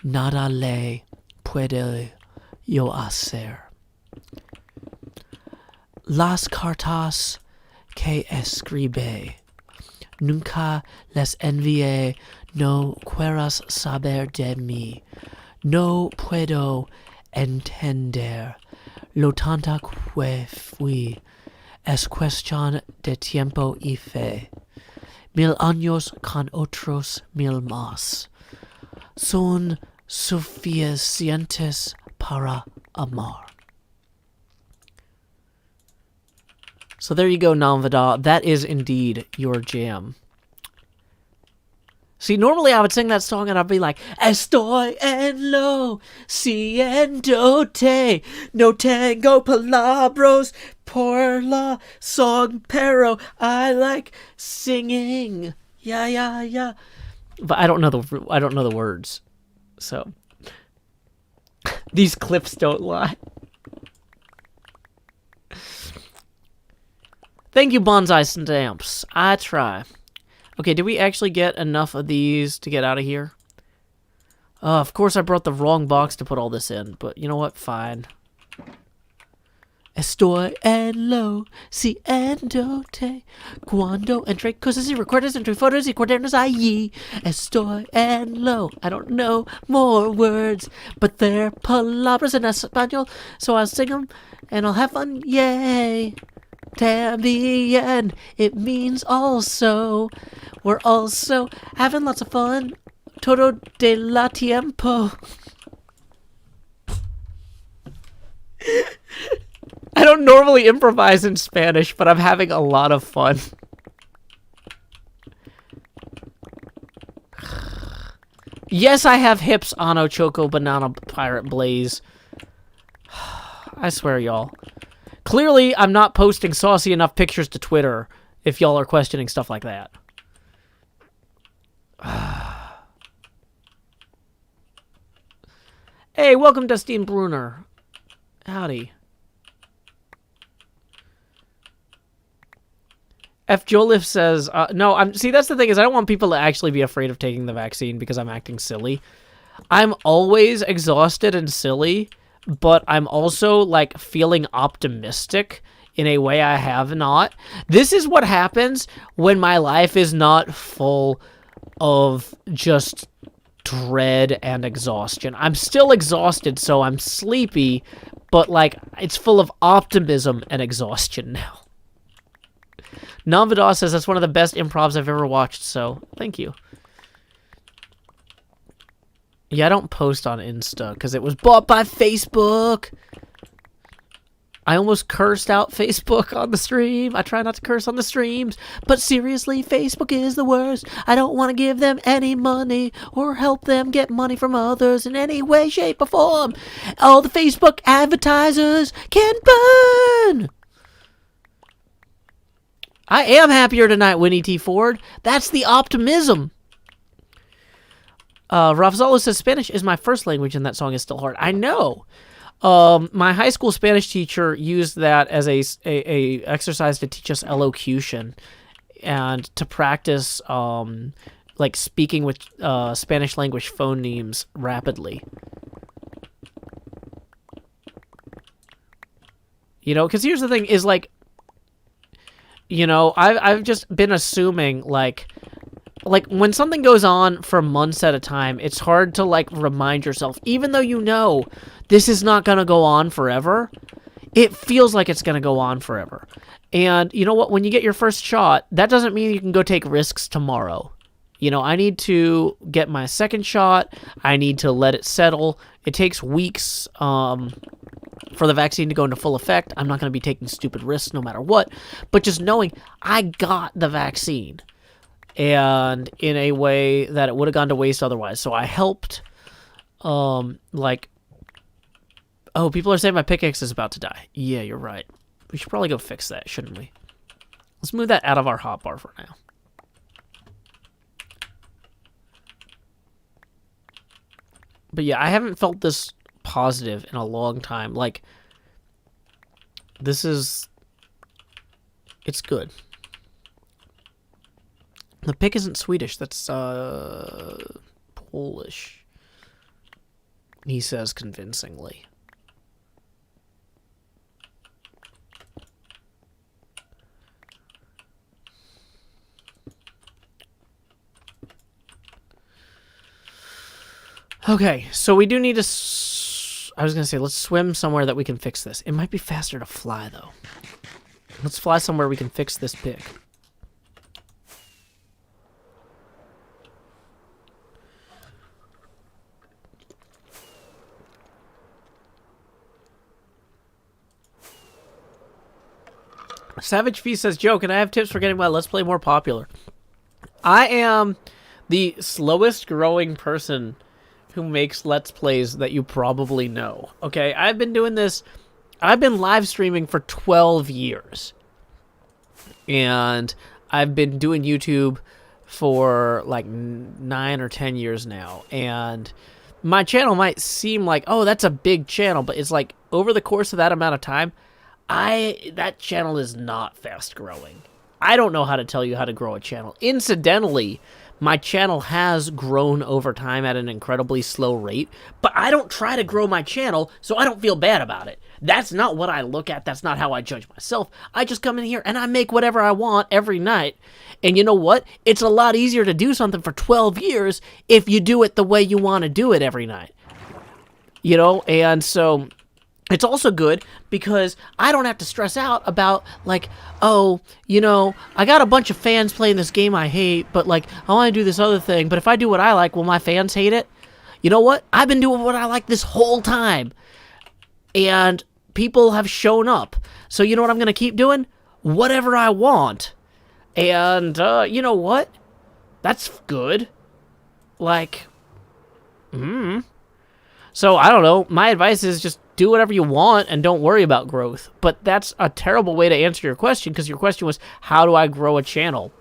S2: nada le puedo yo hacer. Las cartas que escribe, nunca les envié, no quieras saber de mí. No puedo entender lo tanta que fui. Es cuestión de tiempo y fe. 1000 años con otros 1000 más. Son suficientes para amar. So there you go, Namvada. That is indeed your jam. See, normally I would sing that song and I'd be like, Estoy enloqueciéndote, no tengo palabras por la song, pero I like singing. Yeah, yeah, yeah. But I don't know the words. So these clips don't lie. Thank you, Bonsai Stamps. I try. Okay, did we actually get enough of these to get out of here? Of course I brought the wrong box to put all this in, but you know what? Fine. Estoy enloqueciéndote cuando entre cosas y recuerdos, entre fotos y cuadernos allí. Estoy I don't know more words, but they're palabras in español, so I'll sing them and I'll have fun. Yay! También, it means also. We're also having lots of fun. Todo de la tiempo. I don't normally improvise in Spanish, but I'm having a lot of fun. Yes, I have hips, Ano Choco Banana Pirate Blaze. I swear, y'all. Clearly, I'm not posting saucy enough pictures to Twitter if y'all are questioning stuff like that. Hey, welcome, Dustin Bruner. Howdy. F. Joliffe says, no, see, that's the thing is I don't want people to actually be afraid of taking the vaccine because I'm acting silly. I'm always exhausted and silly, but I'm also, like, feeling optimistic in a way I have not. This is what happens when my life is not full of just dread and exhaustion. I'm still exhausted, so I'm sleepy, but, like, it's full of optimism and exhaustion now. Namvada says that's one of the best improvs I've ever watched, so thank you. Yeah, I don't post on Insta because it was bought by Facebook. I almost cursed out Facebook on the stream. I try not to curse on the streams, but seriously, Facebook is the worst. I don't want to give them any money or help them get money from others in any way, shape, or form. All the Facebook advertisers can burn. I am happier tonight, Winnie T. Ford. That's the optimism. Rafzalo says, Spanish is my first language and that song is still hard. I know. My high school Spanish teacher used that as a exercise to teach us elocution and to practice like speaking with Spanish language phonemes rapidly. You know, because here's the thing is like, you know, I've just been assuming like when something goes on for months at a time, it's hard to like remind yourself, even though you know this is not going to go on forever, it feels like it's going to go on forever. And you know what? When you get your first shot, that doesn't mean you can go take risks tomorrow. You know, I need to get my second shot. I need to let it settle. It takes weeks for the vaccine to go into full effect. I'm not going to be taking stupid risks no matter what. But just knowing I got the vaccine, and in a way that it would have gone to waste otherwise. So I helped, like, oh, people are saying my pickaxe is about to die. Yeah, you're right. We should probably go fix that, shouldn't we? Let's move that out of our hotbar for now. But yeah, I haven't felt this positive in a long time. Like, this is... it's good. The pick isn't Swedish. That's, Polish. He says convincingly. Okay, so we do need to... I was going to say, let's swim somewhere that we can fix this. It might be faster to fly, though. Let's fly somewhere we can fix this pick. Savage Feast says, Joe, can I have tips for getting my Let's Play more popular? I am the slowest growing person who makes Let's Plays that you probably know. Okay, I've been doing this. I've been live streaming for 12 years. And I've been doing YouTube for like 9 or 10 years now. And my channel might seem like, oh, that's a big channel. But it's like, over the course of that amount of time, that channel is not fast growing. I don't know how to tell you how to grow a channel. Incidentally, my channel has grown over time at an incredibly slow rate, but I don't try to grow my channel, so I don't feel bad about it. That's not what I look at. That's not how I judge myself. I just come in here and I make whatever I want every night. And you know what? It's a lot easier to do something for 12 years if you do it the way you want to do it every night. You know, and so... it's also good because I don't have to stress out about, like, oh, you know, I got a bunch of fans playing this game I hate, but, like, I want to do this other thing, but if I do what I like, will my fans hate it? You know what? I've been doing what I like this whole time, and people have shown up. So you know what I'm going to keep doing? Whatever I want. And, you know what? That's good. Like, So, I don't know. My advice is just do whatever you want and don't worry about growth. But that's a terrible way to answer your question, because your question was, how do I grow a channel?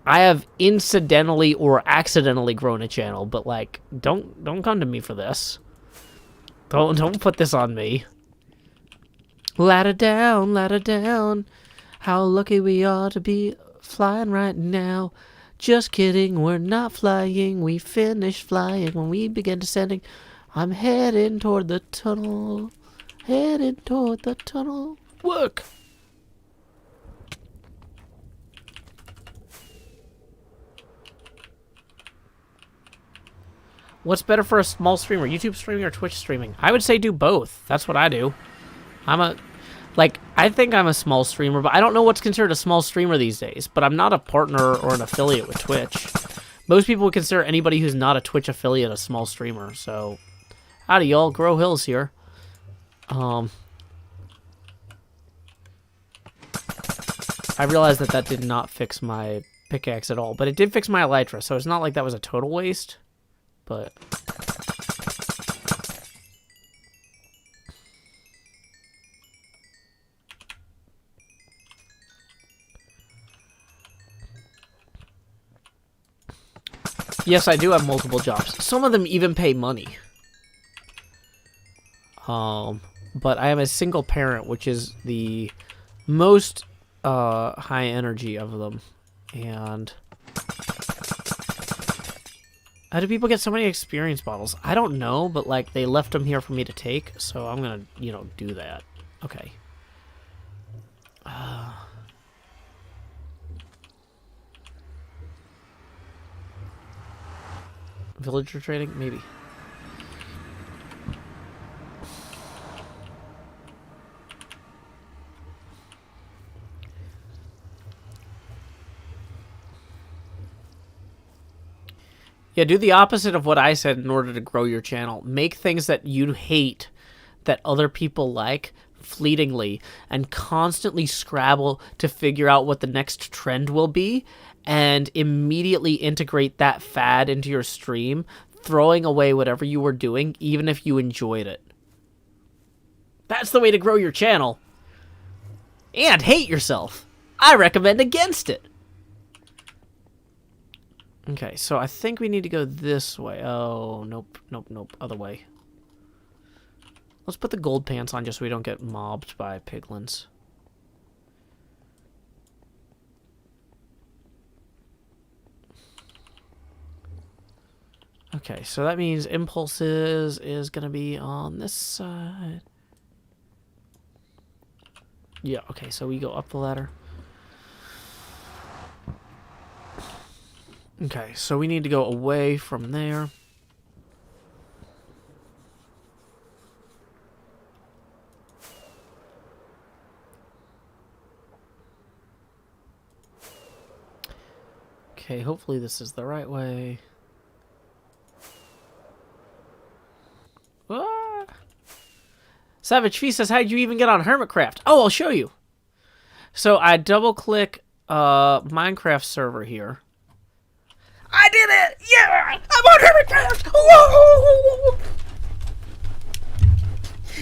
S2: I have incidentally or accidentally grown a channel, but, like, don't come to me for this. Don't put this on me. Ladder down. How lucky we are to be flying right now. Just kidding, we're not flying. We finished flying when we began descending. I'm heading toward the tunnel. Work! What's better for a small streamer? YouTube streaming or Twitch streaming? I would say do both. That's what I do. I think I'm a small streamer, but I don't know what's considered a small streamer these days. But I'm not a partner or an affiliate with Twitch. Most people would consider anybody who's not a Twitch affiliate a small streamer, so Howdy, y'all. Grow Hills here. I realized that did not fix my pickaxe at all, but it did fix my elytra, so it's not like that was a total waste, but... Yes, I do have multiple jobs. Some of them even pay money. But I am a single parent, which is the most high energy of them. And how do people get so many experience bottles? I don't know, but like they left them here for me to take, so I'm gonna, you know, do that. Okay. Villager trading? Maybe. Yeah, do the opposite of what I said in order to grow your channel. Make things that you hate that other people like fleetingly and constantly scrabble to figure out what the next trend will be and immediately integrate that fad into your stream, throwing away whatever you were doing, even if you enjoyed it. That's the way to grow your channel. And hate yourself. I recommend against it. Okay, so I think we need to go this way. Oh, nope, nope, nope, other way. Let's put the gold pants on just so we don't get mobbed by piglins. Okay, so that means impulses is going to be on this side. Yeah, okay, so we go up the ladder. Okay, so we need to go away from there. Okay, hopefully this is the right way. Ah! Savage Feast says, how'd you even get on Hermitcraft? Oh, I'll show you. So I double-click Minecraft server here. I did it! Yeah! I'm on Hermitcraft! Whoa!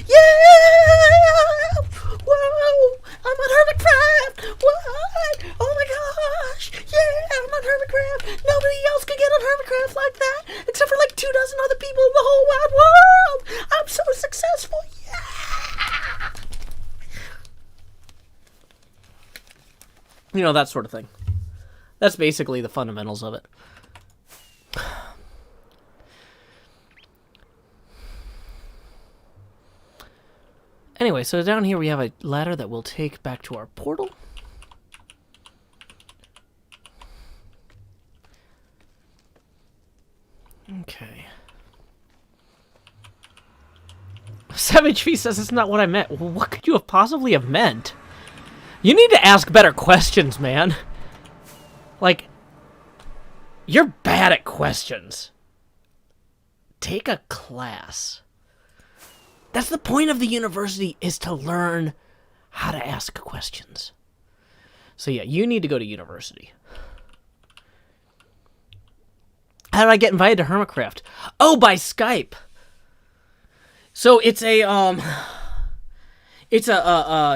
S2: Yeah! Whoa! I'm on Hermitcraft! What? Oh my gosh! Yeah! I'm on Hermitcraft! Nobody else could get on Hermitcraft like that, except for like 24 other people in the whole wide world! I'm so successful! Yeah! You know, that sort of thing. That's basically the fundamentals of it. Anyway, so down here we have a ladder that we'll take back to our portal. Okay. Savage Feast says it's not what I meant. Well, what could you have possibly have meant? You need to ask better questions, man. Like, you're bad at questions. Take a class. That's the point of the university, is to learn how to ask questions. So yeah, you need to go to university. How did I get invited to Hermitcraft? Oh, by Skype. So it's a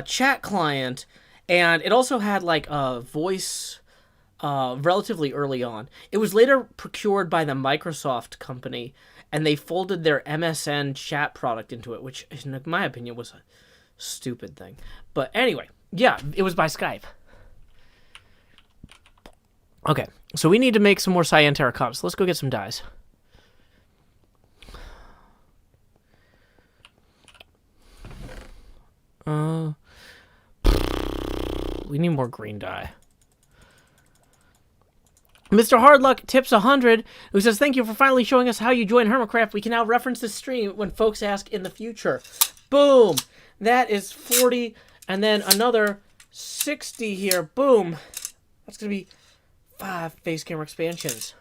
S2: chat client, and it also had like a voice relatively early on. It was later procured by the Microsoft company, and they folded their MSN chat product into it, which, in my opinion, was a stupid thing. But anyway, yeah, it was by Skype. Okay, so we need to make some more cyan terracotta. So let's go get some dyes. We need more green dye. Mr. Hardluck tips 100, who says, thank you for finally showing us how you join Hermitcraft. We can now reference the stream when folks ask in the future. Boom! That is 40, and then another 60 here. Boom! That's going to be 5 face camera expansions.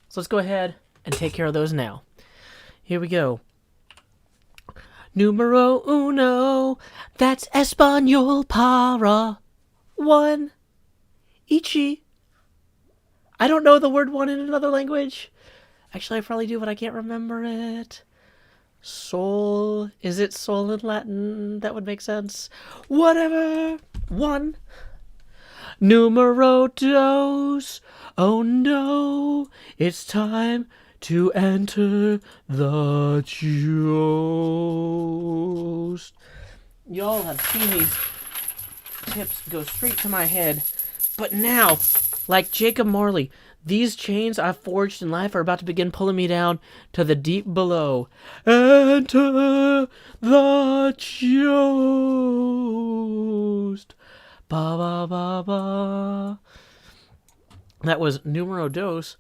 S2: So let's go ahead and take care of those now. Here we go. Numero uno, that's Espanol para. One. Ichi. I don't know the word one in another language. Actually, I probably do, but I can't remember it. Sol. Is it sol in Latin? That would make sense. Whatever. One. Numero dos. Oh no. It's time to enter the joust. Y'all have seen these tips go straight to my head. But now, like Jacob Marley, these chains I've forged in life are about to begin pulling me down to the deep below. Enter the joust. Ba ba ba ba. That was numero dos.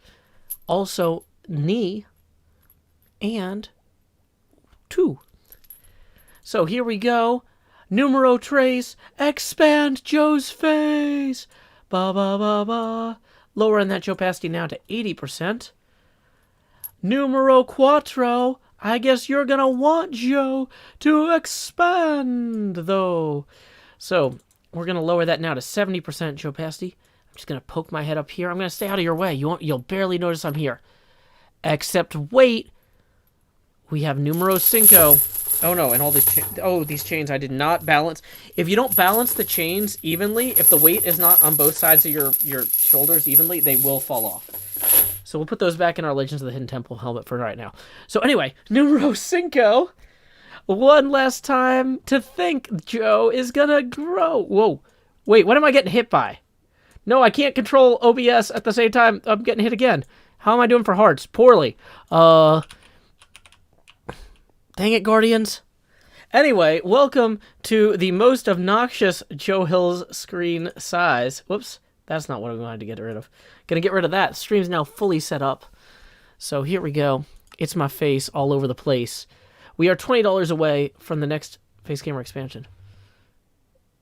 S2: Also, ni and two. So here we go. Numero tres. Expand Joe's face. Ba ba ba ba. Lowering that opacity now to 80%. Numero cuatro. I guess you're gonna want Joe to expand, though. So we're gonna lower that now to 70% opacity. I'm just gonna poke my head up here. I'm gonna stay out of your way. You'll barely notice I'm here. Except wait, we have numero cinco. Oh no, and all these these chains I did not balance. If you don't balance the chains evenly, if the weight is not on both sides of your shoulders evenly, they will fall off. So we'll put those back in our Legends of the Hidden Temple helmet for right now. So anyway, numero cinco. One last time to think Joe is gonna grow. Whoa. Wait, what am I getting hit by? No, I can't control OBS at the same time I'm getting hit again. How am I doing for hearts? Poorly. Dang it, Guardians. Anyway, welcome to the most obnoxious Joe Hill's screen size. Whoops, that's not what I'm going to get rid of. Gonna get rid of that. Stream's now fully set up. So here we go. It's my face all over the place. We are $20 away from the next face camera expansion.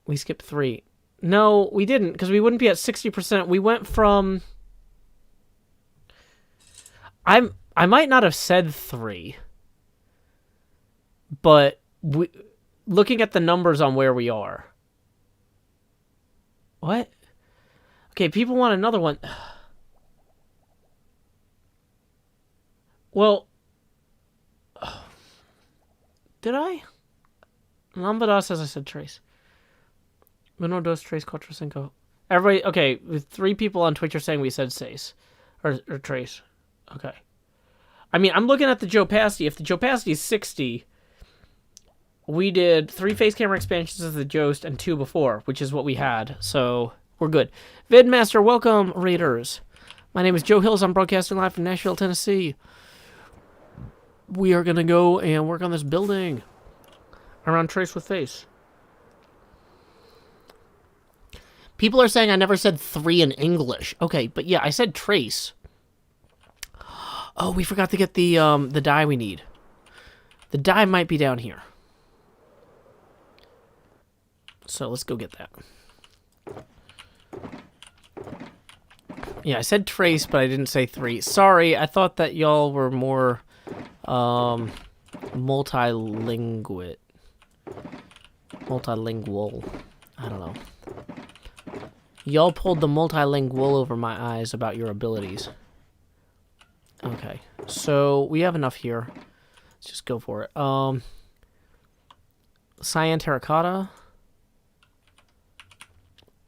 S2: We skipped 3. No, we didn't, because we wouldn't be at 60%. We went from... I might not have said 3. But looking at the numbers on where we are. What? Okay, people want another one. Well, did I? Lambada says I said trace. Uno, dos, tres, cuatro, cinco. Everybody, okay, with 3 people on Twitch are saying we said seis. Or trace. Okay. I mean, I'm looking at the opacity. If the opacity is 60... We did 3 face camera expansions of the Joust and 2 before, which is what we had, so we're good. Vidmaster, welcome, Raiders. My name is Joe Hills. I'm broadcasting live from Nashville, Tennessee. We are going to go and work on this building around Trace with Face. People are saying I never said 3 in English. Okay, but yeah, I said Trace. Oh, we forgot to get the die we need. The die might be down here. So let's go get that. Yeah, I said trace, but I didn't say 3. Sorry, I thought that y'all were more multilingual. I don't know. Y'all pulled the multilingual over my eyes about your abilities. Okay, so we have enough here. Let's just go for it. Cyan Terracotta.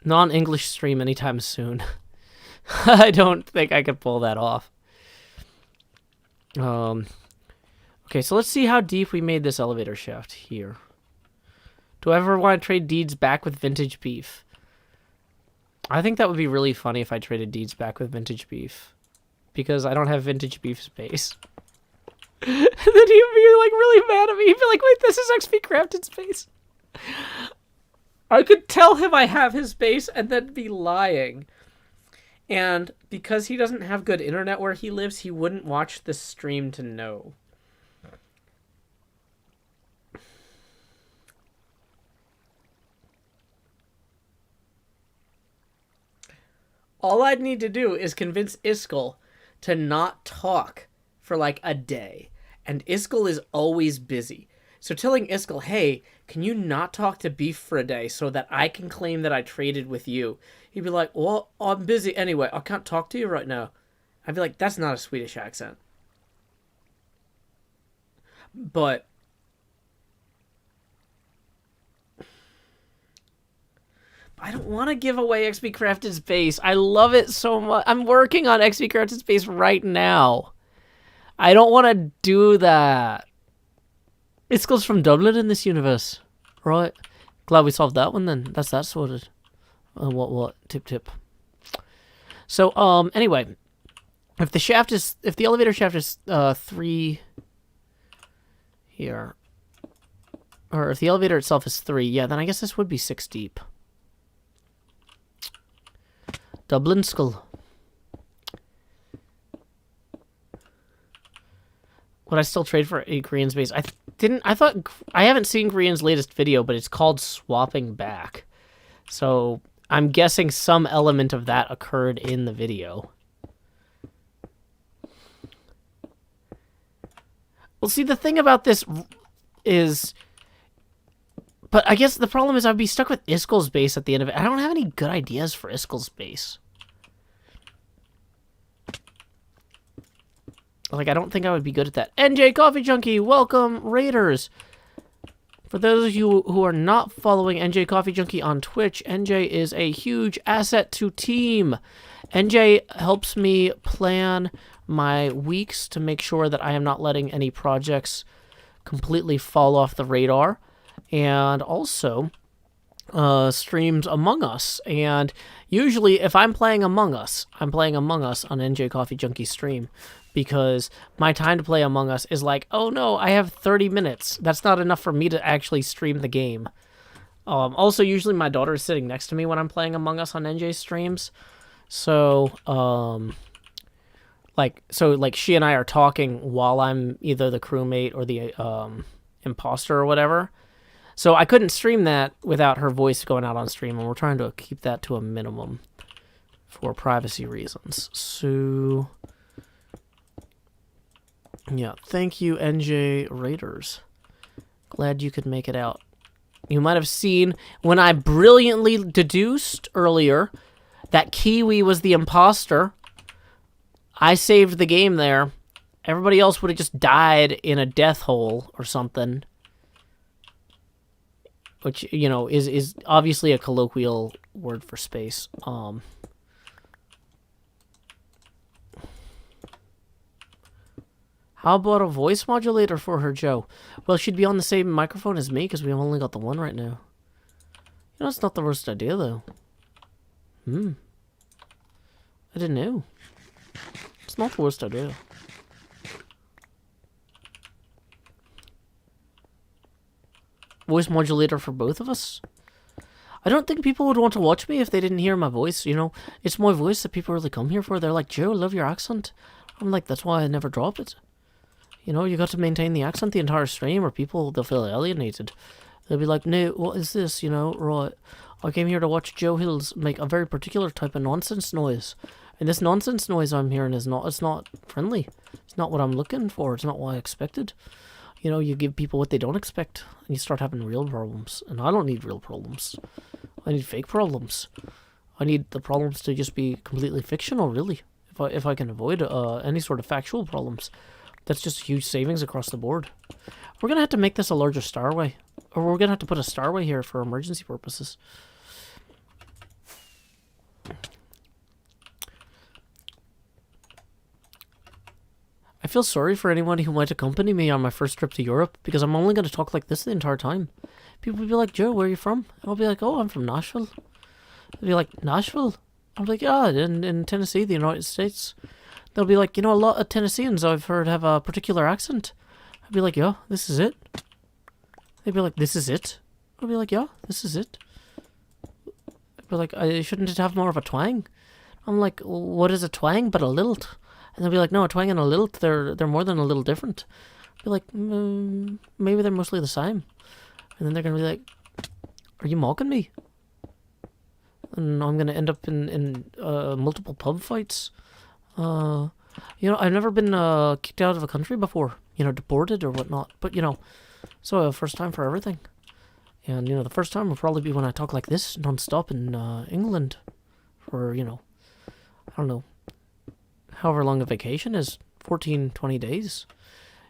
S2: Non-English stream anytime soon. I don't think I could pull that off. Okay, so let's see how deep we made this elevator shaft here. Do I ever want to trade deeds back with vintage beef? I think that would be really funny if I traded deeds back with vintage beef. Because I don't have vintage beef space. And then he'd be like really mad at me. He'd be like, wait, this is XP crafted space. I could tell him I have his space and then be lying. And because he doesn't have good internet where he lives, he wouldn't watch the stream to know. All I'd need to do is convince Iskall to not talk for like a day. And Iskall is always busy. So telling Iskall, hey, can you not talk to Beef for a day so that I can claim that I traded with you? He'd be like, well, I'm busy anyway. I can't talk to you right now. I'd be like, that's not a Swedish accent. But I don't want to give away XP Crafted Space. I love it so much. I'm working on XP Crafted Space right now. I don't want to do that. Iskall's from Dublin in this universe. Right. Glad we solved that one then. That's that sorted. What? Tip. So, anyway. If the elevator shaft is 3 here, or if the elevator itself is 3, yeah, then I guess this would be 6 deep. Dublin Skull. Would I still trade for a Korean space? I haven't seen Korean's latest video, but it's called Swapping Back. So I'm guessing some element of that occurred in the video. Well, see, the thing about this is... But I guess the problem is I'd be stuck with Iskall's base at the end of it. I don't have any good ideas for Iskall's base. Like, I don't think I would be good at that. NJ Coffee Junkie, welcome, Raiders! For those of you who are not following NJ Coffee Junkie on Twitch, NJ is a huge asset to Team. NJ helps me plan my weeks to make sure that I am not letting any projects completely fall off the radar. And also streams Among Us. And usually if I'm playing Among Us, I'm playing Among Us on NJ Coffee Junkie stream. Because my time to play Among Us is like, oh no, I have 30 minutes. That's not enough for me to actually stream the game. Also, usually my daughter is sitting next to me when I'm playing Among Us on NJ streams. So, she and I are talking while I'm either the crewmate or the imposter or whatever. So I couldn't stream that without her voice going out on stream, and we're trying to keep that to a minimum for privacy reasons. So... yeah, thank you, NJ Raiders. Glad you could make it out. You might have seen when I brilliantly deduced earlier that Kiwi was the imposter. I saved the game there. Everybody else would have just died in a death hole or something. Which, you know, is obviously a colloquial word for space. How about a voice modulator for her, Joe? Well, she'd be on the same microphone as me because we've only got the one right now. You know, it's not the worst idea, though. I didn't know. It's not the worst idea. Voice modulator for both of us? I don't think people would want to watch me if they didn't hear my voice, you know? It's my voice that people really come here for. They're like, Joe, I love your accent. I'm like, that's why I never dropped it. You know, you got to maintain the accent the entire stream or people, they'll feel alienated. They'll be like, no, what is this, you know? Right, I came here to watch Joe Hills make a very particular type of nonsense noise. And this nonsense noise I'm hearing is it's not friendly. It's not what I'm looking for. It's not what I expected. You know, you give people what they don't expect, and you start having real problems. And I don't need real problems. I need fake problems. I need the problems to just be completely fictional, really. If I can avoid any sort of factual problems. That's just huge savings across the board. We're going to have to make this a larger starway. Or we're going to have to put a starway here for emergency purposes. I feel sorry for anyone who might accompany me on my first trip to Europe, because I'm only going to talk like this the entire time. People will be like, Joe, where are you from? And I'll be like, oh, I'm from Nashville. They'll be like, Nashville? I'm like, yeah, in Tennessee, the United States. They'll be like, you know, a lot of Tennesseans I've heard have a particular accent. I'd be like, yeah, this is it. They'd be like, this is it? I'd be like, yeah, this is it. I'd be like, shouldn't it have more of a twang? I'm like, what is a twang but a lilt? And they'll be like, no, a twang and a lilt, they're more than a little different. I'd be like, maybe they're mostly the same. And then they're going to be like, are you mocking me? And I'm going to end up in multiple pub fights. You know, I've never been kicked out of a country before, you know, deported or whatnot. But, you know, So, first time for everything. And, the first time will probably be when I talk like this non-stop in England for, I don't know, however long a vacation is, 14, 20 days.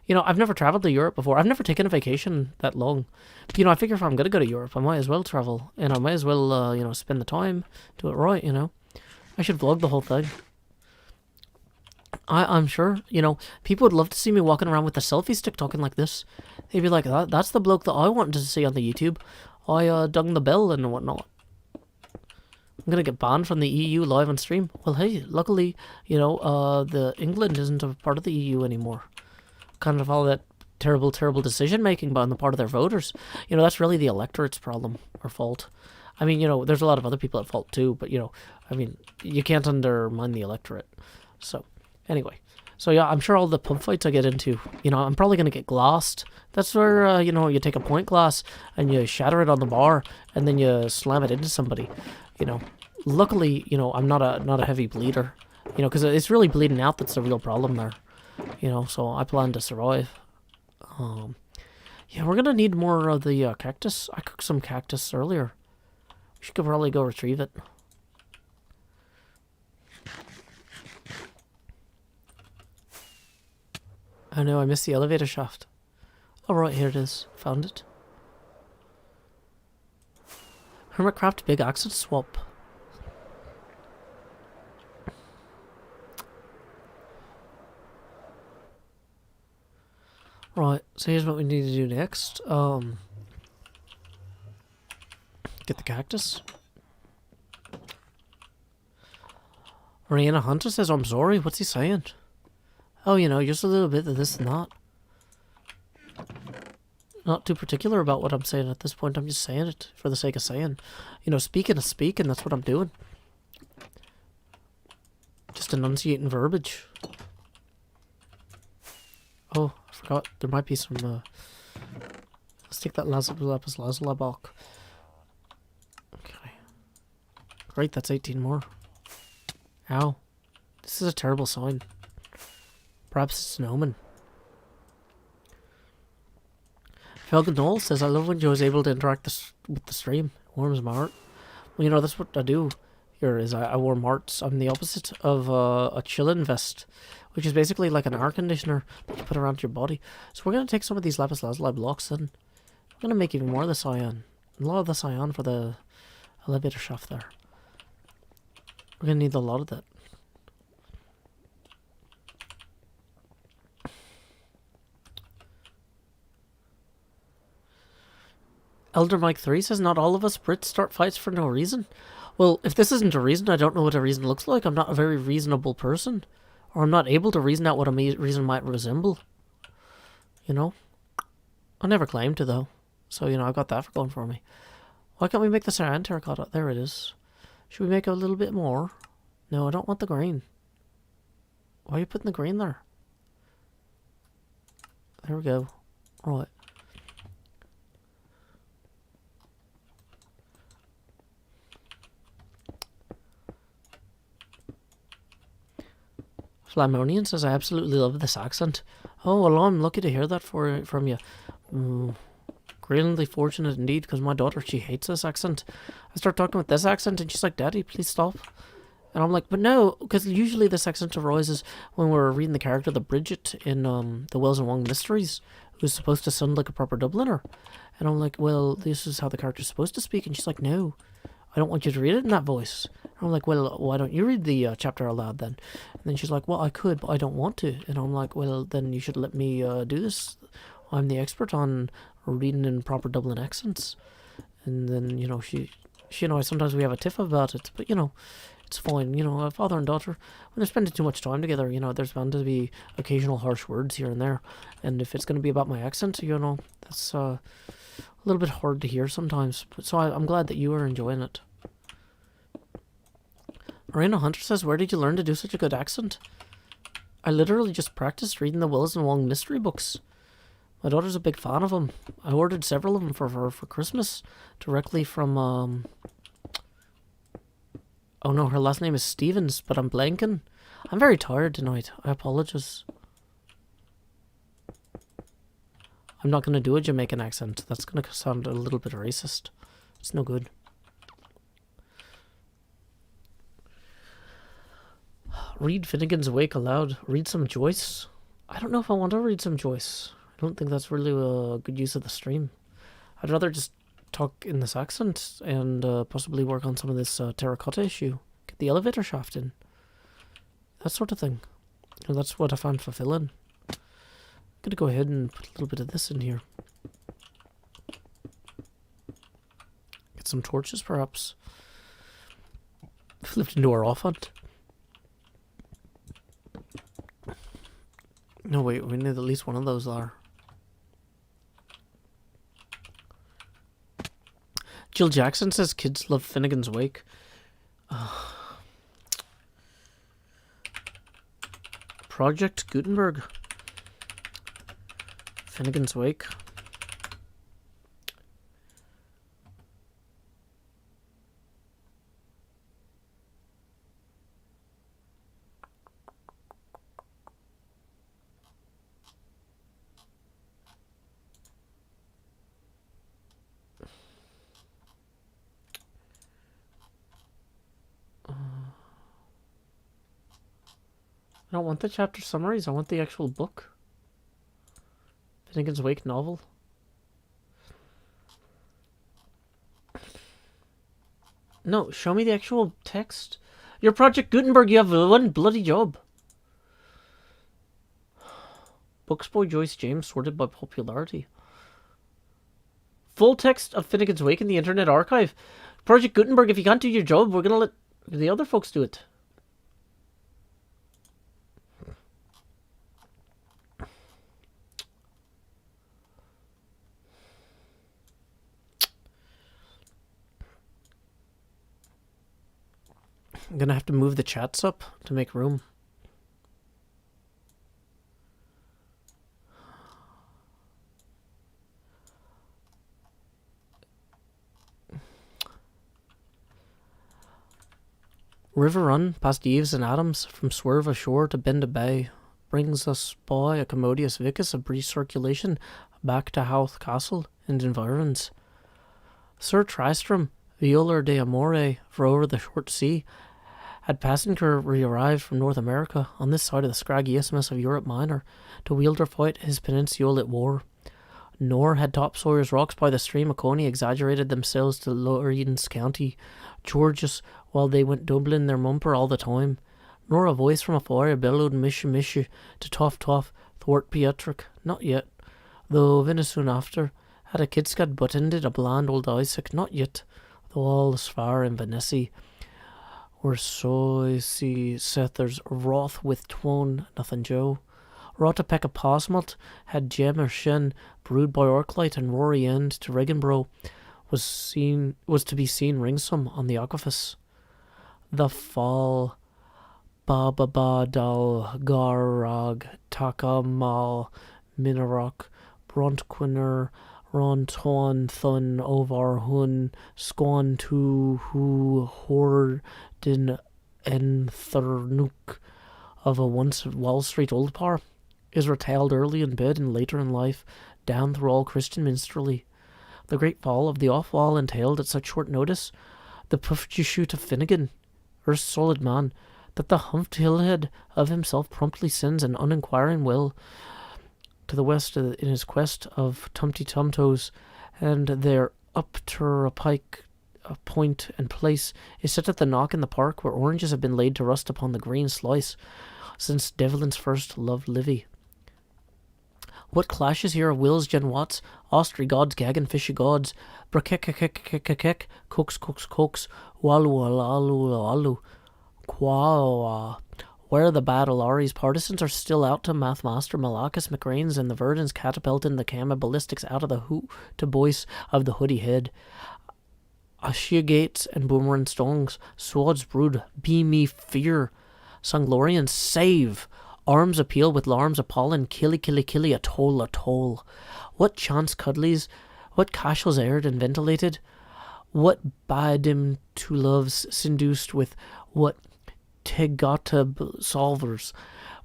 S2: I've never traveled to Europe before. I've never taken a vacation that long. But, I figure if I'm going to go to Europe, I might as well travel. And I might as well, spend the time, do it right, I should vlog the whole thing. I'm sure, people would love to see me walking around with a selfie stick talking like this. They'd be like, that's the bloke that I wanted to see on the YouTube. I dung the bell and whatnot. I'm going to get banned from the EU live on stream. Well, hey, luckily, the England isn't a part of the EU anymore. Kind of all that terrible, terrible decision-making on the part of their voters. That's really the electorate's problem or fault. I mean, there's a lot of other people at fault too, but, you can't undermine the electorate. So, anyway. So, yeah, I'm sure all the pub fights I get into, I'm probably going to get glassed. That's where, you take a pint glass and you shatter it on the bar and then you slam it into somebody, Luckily, I'm not a heavy bleeder, because it's really bleeding out that's the real problem there. So I plan to survive. Yeah, we're gonna need more of the cactus. I cooked some cactus earlier. We should probably go retrieve it. Oh no, I missed the elevator shaft. Oh right, here it is. Found it. Hermitcraft big accent swap. Right, so here's what we need to do next. Get the cactus. Rihanna Hunter says, I'm sorry, what's he saying? Oh, just a little bit of this and that. Not too particular about what I'm saying at this point, I'm just saying it for the sake of saying. Speaking is speaking, that's what I'm doing. Just enunciating verbiage. Oh, I forgot. There might be some, let's take that lapis lazuli block. Okay. Great, that's 18 more. Ow. This is a terrible sign. Perhaps it's an omen. Felgen Knoll says, I love when Joe's able to interact with the stream. It warms my heart. Well, that's what I do here, is I warm hearts. I'm the opposite of a chillin' vest, which is basically like an air conditioner that you put around your body. So we're going to take some of these lapis lazuli blocks and we're going to make even more of the cyan. A lot of the cyan for the elevator shaft there. We're going to need a lot of that. Elder Mike 3 says, not all of us Brits start fights for no reason. Well, if this isn't a reason, I don't know what a reason looks like. I'm not a very reasonable person. Or I'm not able to reason out what a reason might resemble. I never claimed to, though. So, I've got that for going for me. Why can't we make the cyan terracotta? There it is. Should we make a little bit more? No, I don't want the green. Why are you putting the green there? There we go. Right. Flamonian says, I absolutely love this accent. Oh, well, I'm lucky to hear that from you. Greatly fortunate indeed, because my daughter, she hates this accent. I start talking with this accent, and she's like, Daddy, please stop. And I'm like, but no, because usually this accent arises when we're reading the character, the Bridget, in the Wells and Wong Mysteries, who's supposed to sound like a proper Dubliner. And I'm like, well, this is how the character's supposed to speak. And she's like, no, I don't want you to read it in that voice. And I'm like, well, why don't you read the chapter aloud then? And then she's like, well, I could, but I don't want to. And I'm like, well, then you should let me do this. I'm the expert on reading in proper Dublin accents. And then, she sometimes we have a tiff about it, but, it's fine. A father and daughter, when they're spending too much time together, there's bound to be occasional harsh words here and there. And if it's going to be about my accent, that's a little bit hard to hear sometimes. But so I'm glad that you are enjoying it. Marina Hunter says, where did you learn to do such a good accent? I literally just practiced reading the Wills and Wong mystery books. My daughter's a big fan of them. I ordered several of them for her for Christmas, directly from, oh no, her last name is Stevens, but I'm blanking. I'm very tired tonight. I apologize. I'm not going to do a Jamaican accent. That's going to sound a little bit racist. It's no good. Read Finnegan's Wake aloud. Read some Joyce. I don't know if I want to read some Joyce. I don't think that's really a good use of the stream. I'd rather just talk in this accent and possibly work on some of this terracotta issue. Get the elevator shaft in. That sort of thing. And that's what I found fulfilling. I'm going to go ahead and put a little bit of this in here. Get some torches, perhaps. Flipped into our off hunt. No, wait, we need at least one of those there. Jill Jackson says kids love Finnegan's Wake. Project Gutenberg. Finnegan's Wake. I don't want the chapter summaries, I want the actual book. Finnegan's Wake novel. No, show me the actual text. You're Project Gutenberg, you have one bloody job. Books by Joyce James sorted by popularity. Full text of Finnegan's Wake in the Internet Archive. Project Gutenberg, if you can't do your job, we're gonna let the other folks do it. I'm gonna have to move the chats up to make room. River run past Eves and Adams from Swerve ashore to Benda Bay brings us by a commodious vicus of brief circulation back to Howth Castle and environs. Sir Tristram, violer de amore for over the short sea, had passenger re-arrived from North America on this side of the scraggy isthmus of Europe Minor to wield or fight his peninsula at war. Nor had Topsawyer's rocks by the stream of Coney exaggerated themselves to Loreens County, Georges, while they went doubling their mumper all the time. Nor a voice from afar bellowed misha misha to toff toff thwart Pietrick, not yet. Though very soon after, had a kidscad butt-ended a bland old Isaac, not yet. Though all is far in Venecy, where so see Sethers wroth with Twone, nothing Joe. Wrought a peck of posmalt, had Jem or Shin, brewed by Orklight and Rory End to Reganbro, was to be seen ringsome on the Aquifus. The fall Bababadal Garag Takamal Minarok Brontquinner Ronton Thun Ovar Hun Squan Tu Hu Hordin Enthernuk of a once Wall Street old par is retailed early in bed and later in life, down through all Christian minstrelsy. The great fall of the off-wall entailed at such short notice the puffed shoot of Finnegan, erst solid man, that the humped hillhead of himself promptly sends an uninquiring will to the west in his quest of Tumty Tumtos, and there up to a pike, a point and place is set at the knock in the park where oranges have been laid to rust upon the green slice since Devlin's first loved Livy. What clashes here of wills, Jen Watts, Austri gods, gaggin fishy gods, brakek, cooks, walu, quawa. Where the battle Ari's partisans are still out to Mathmaster Malachus McRains and the Verdans catapulting the Kama ballistics out of the hoot to boys of the hoodie head. Ashia gates and boomerang stones, swords brood, be me fear. Sanglorian save. Arms appeal with larms appalling, killy, atoll. What chance cuddlies, what cashels aired and ventilated, what badim to loves seduced with, what tegata solvers,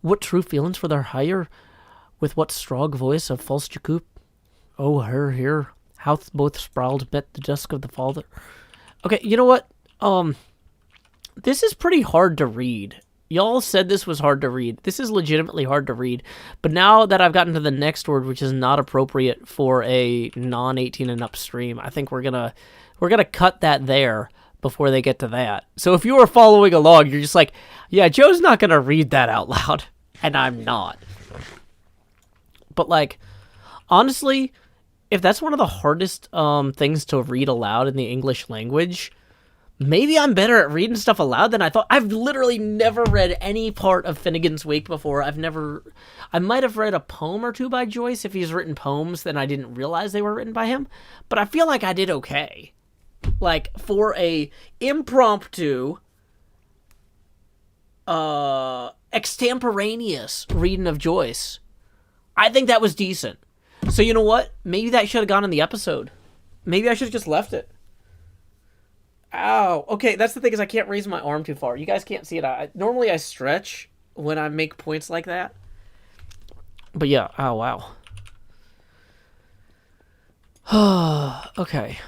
S2: what true feelings for their hire, with what strong voice of false Jacob, Oh, her here. Hath both sprawled met the dusk of the father. Okay, you know what? This is pretty hard to read. Y'all said this was hard to read. This is legitimately hard to read. But now that I've gotten to the next word, which is not appropriate for a non-18 and up stream, I think we're gonna cut that there before they get to that. So if you were following along, you're just like, yeah, Joe's not gonna read that out loud, and I'm not. But like, honestly, if that's one of the hardest things to read aloud in the English language, maybe I'm better at reading stuff aloud than I thought. I've literally never read any part of Finnegan's Wake before. I might have read a poem or two by Joyce if he's written poems, then I didn't realize they were written by him. But I feel like I did okay. Like, for a impromptu, extemporaneous reading of Joyce, I think that was decent. So you know what? Maybe that should have gone in the episode. Maybe I should have just left it. Ow. Okay, that's the thing is I can't raise my arm too far. You guys can't see it. Normally I stretch when I make points like that. But yeah, oh wow. Okay.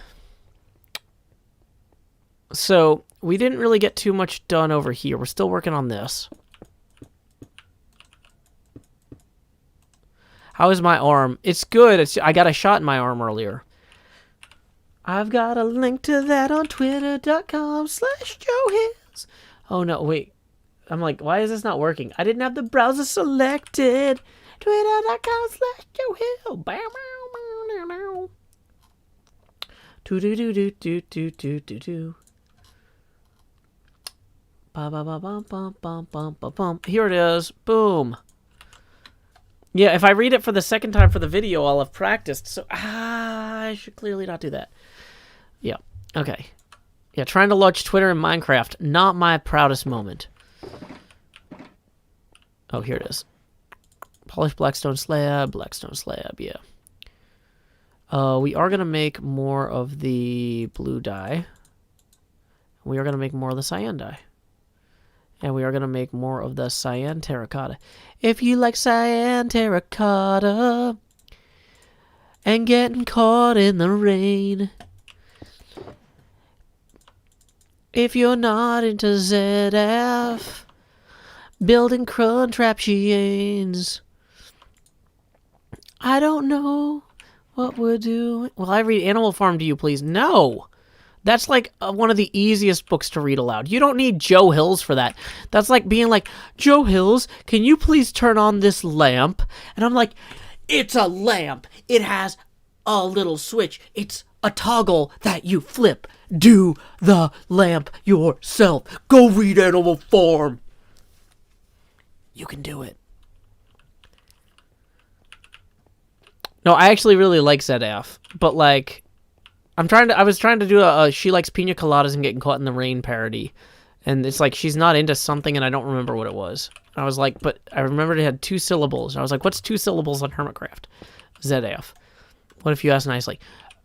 S2: So, we didn't really get too much done over here. We're still working on this. How is my arm? It's good. I got a shot in my arm earlier. I've got a link to that on twitter.com/JoeHills. Oh, no, wait. I'm like, why is this not working? I didn't have the browser selected. Twitter.com/JoeHill. Bow, bow, bow, bow. Do-do-do-do-do-do-do-do-do. Ba-ba-ba-bum-bum-bum-bum-bum. Here it is. Boom. Yeah, if I read it for the second time for the video, I'll have practiced. So, I should clearly not do that. Yeah, okay. Yeah, trying to launch Twitter in Minecraft. Not my proudest moment. Oh, here it is. Polished blackstone slab, yeah. We are going to make more of the blue dye. We are going to make more of the cyan dye. And we are going to make more of the cyan terracotta. If you like cyan terracotta and getting caught in the rain. If you're not into ZF, building contraptions. I don't know what we're doing. Will I read Animal Farm to you, please? No! That's like one of the easiest books to read aloud. You don't need Joe Hills for that. That's like being like, Joe Hills, can you please turn on this lamp? And I'm like, it's a lamp. It has a little switch. It's a toggle that you flip. Do the lamp yourself. Go read Animal Farm. You can do it. No, I actually really like ZF, but like, I was trying to do a She Likes Pina Coladas and Getting Caught in the Rain parody. And it's like, she's not into something and I don't remember what it was. And I was like, but I remembered it had 2 syllables. And I was like, what's 2 syllables on Hermitcraft? ZF. What if you ask nicely?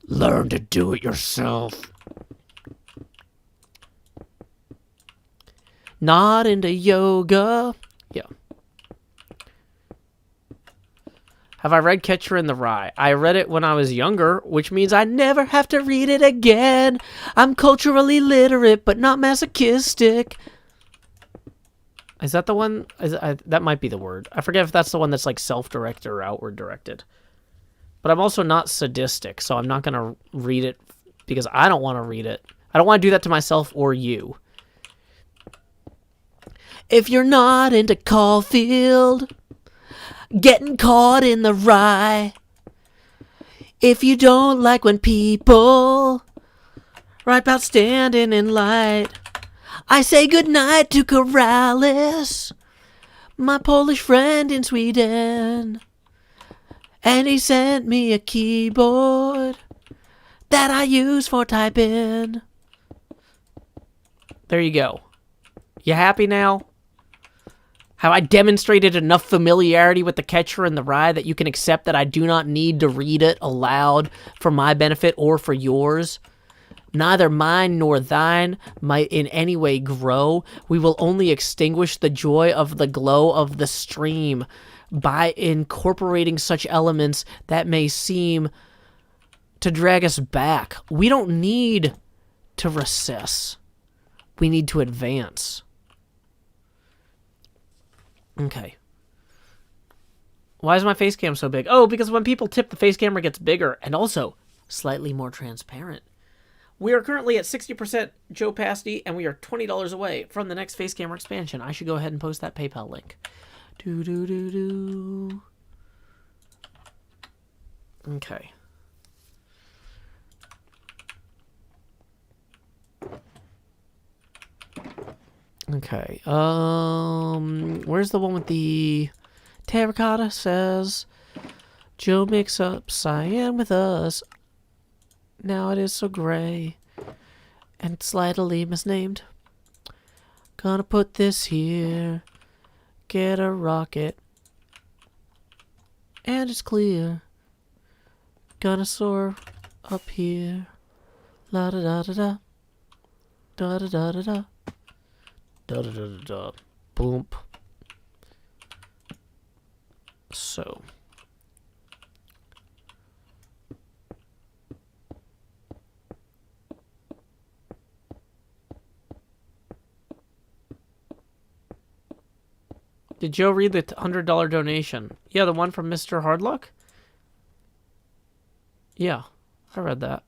S2: Learn to do it yourself. Not into yoga. Yeah. Have I read Catcher in the Rye? I read it when I was younger, which means I never have to read it again. I'm culturally literate, but not masochistic. Is that the one? That might be the word. I forget if that's the one that's like self-directed or outward-directed. But I'm also not sadistic, so I'm not going to read it because I don't want to read it. I don't want to do that to myself or you. If you're not into Caulfield, getting caught in the rye. If you don't like when people write about standing in light, I say goodnight to Corrales, my Polish friend in Sweden. And he sent me a keyboard that I use for typing. There you go. You happy now? Have I demonstrated enough familiarity with the Catcher in the Rye that you can accept that I do not need to read it aloud for my benefit or for yours? Neither mine nor thine might in any way grow. We will only extinguish the joy of the glow of the stream by incorporating such elements that may seem to drag us back. We don't need to recess. We need to advance. Okay. Why is my face cam so big? Oh, because when people tip, the face camera gets bigger and also slightly more transparent. We are currently at 60% Joe Pasty, and we are $20 away from the next face camera expansion. I should go ahead and post that PayPal link. Do. Okay. Okay. Where's the one with the terracotta? Says Joe mix up cyan with us. Now it is so gray and slightly misnamed. Gonna put this here. Get a rocket. And it's clear. Gonna soar up here. La da da da da. Da da da da da. Da da da da da. Boom. So. Did Joe read the $100 donation? Yeah, the one from Mr. Hardluck? Yeah, I read that.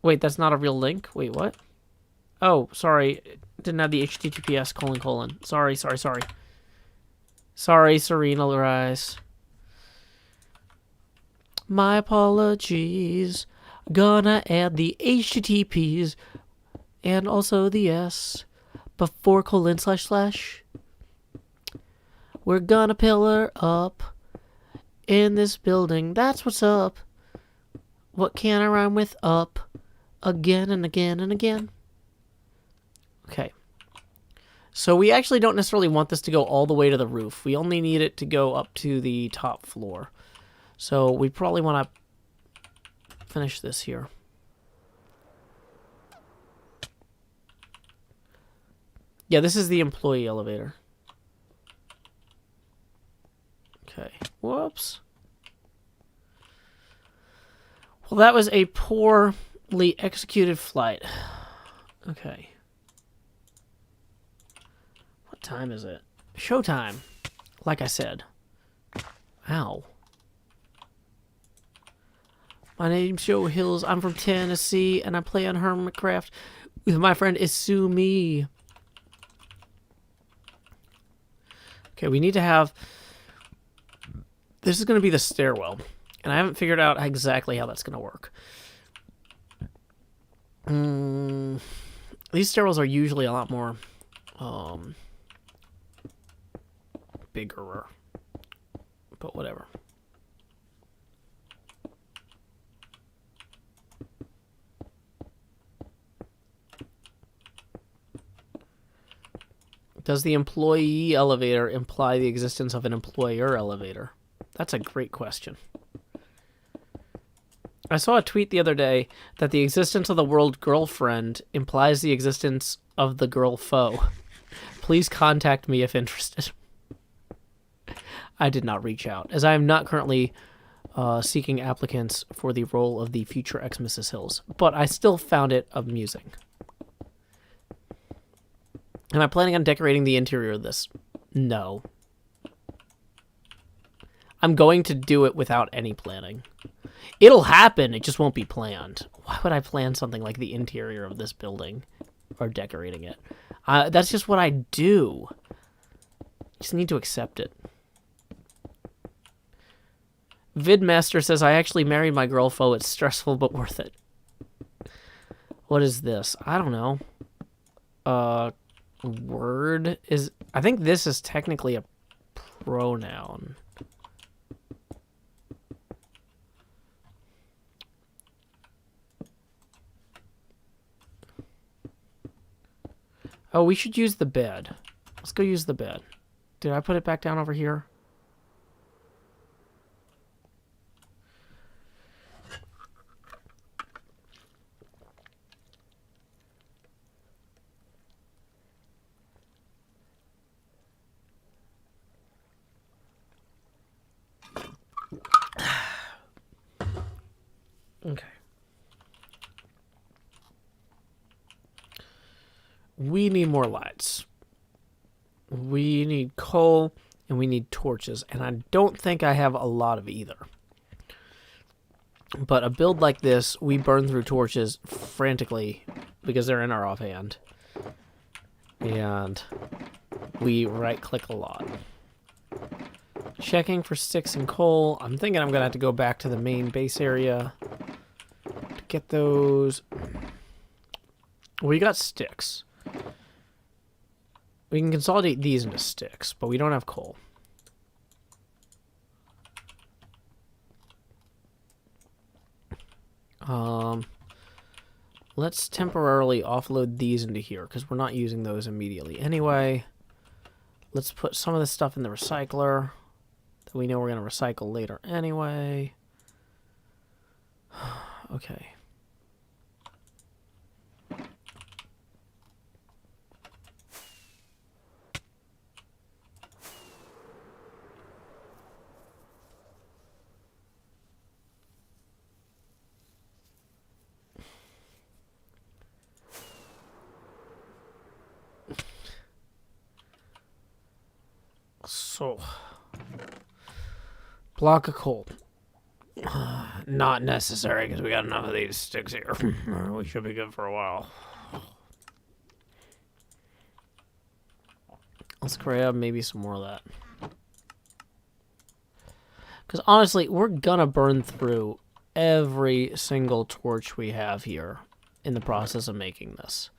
S2: Wait, that's not a real link? Wait, what? Oh, sorry. Didn't have the HTTPS : Sorry. Sorry, Serena Rice. My apologies. Gonna add the HTTPs and also the S before : // We're gonna pillar up in this building. That's what's up. What can I rhyme with up? Again and again and again. Okay. So we actually don't necessarily want this to go all the way to the roof. We only need it to go up to the top floor. So we probably want to finish this here. Yeah, this is the employee elevator. Okay. Whoops. Well, that was a poorly executed flight. Okay. What time is it? Showtime. Like I said. Ow. My name's Joe Hills. I'm from Tennessee, and I play on Hermitcraft with my friend Isumi. Okay, we need to have... This is going to be the stairwell, and I haven't figured out exactly how that's going to work. These stairwells are usually a lot more bigger, but whatever. Does the employee elevator imply the existence of an employer elevator? That's a great question. I saw a tweet the other day that the existence of the word girlfriend implies the existence of the girl foe. Please contact me if interested. I did not reach out, as I am not currently seeking applicants for the role of the future ex-Mrs. Hills, but I still found it amusing. Am I planning on decorating the interior of this? No. I'm going to do it without any planning. It'll happen, it just won't be planned. Why would I plan something like the interior of this building or decorating it? That's just what I do. Just need to accept it. Vidmaster says, I actually married my girl foe. It's stressful but worth it. What is this? I don't know. Word is... I think this is technically a pronoun. Oh, we should use the bed. Let's go use the bed. Did I put it back down over here? Okay. We need more lights. We need coal, and we need torches, and I don't think I have a lot of either. But a build like this, we burn through torches frantically because they're in our offhand. And we right-click a lot. Checking for sticks and coal. I'm thinking I'm going to have to go back to the main base area to get those. We got sticks. We can consolidate these into sticks, but we don't have coal. Let's temporarily offload these into here because we're not using those immediately anyway. Let's put some of this stuff in the recycler that we know we're going to recycle later anyway. Okay. So, block of coal. Not necessary because we got enough of these sticks here. We should be good for a while. Let's grab maybe some more of that. Because honestly, we're gonna burn through every single torch we have here in the process of making this.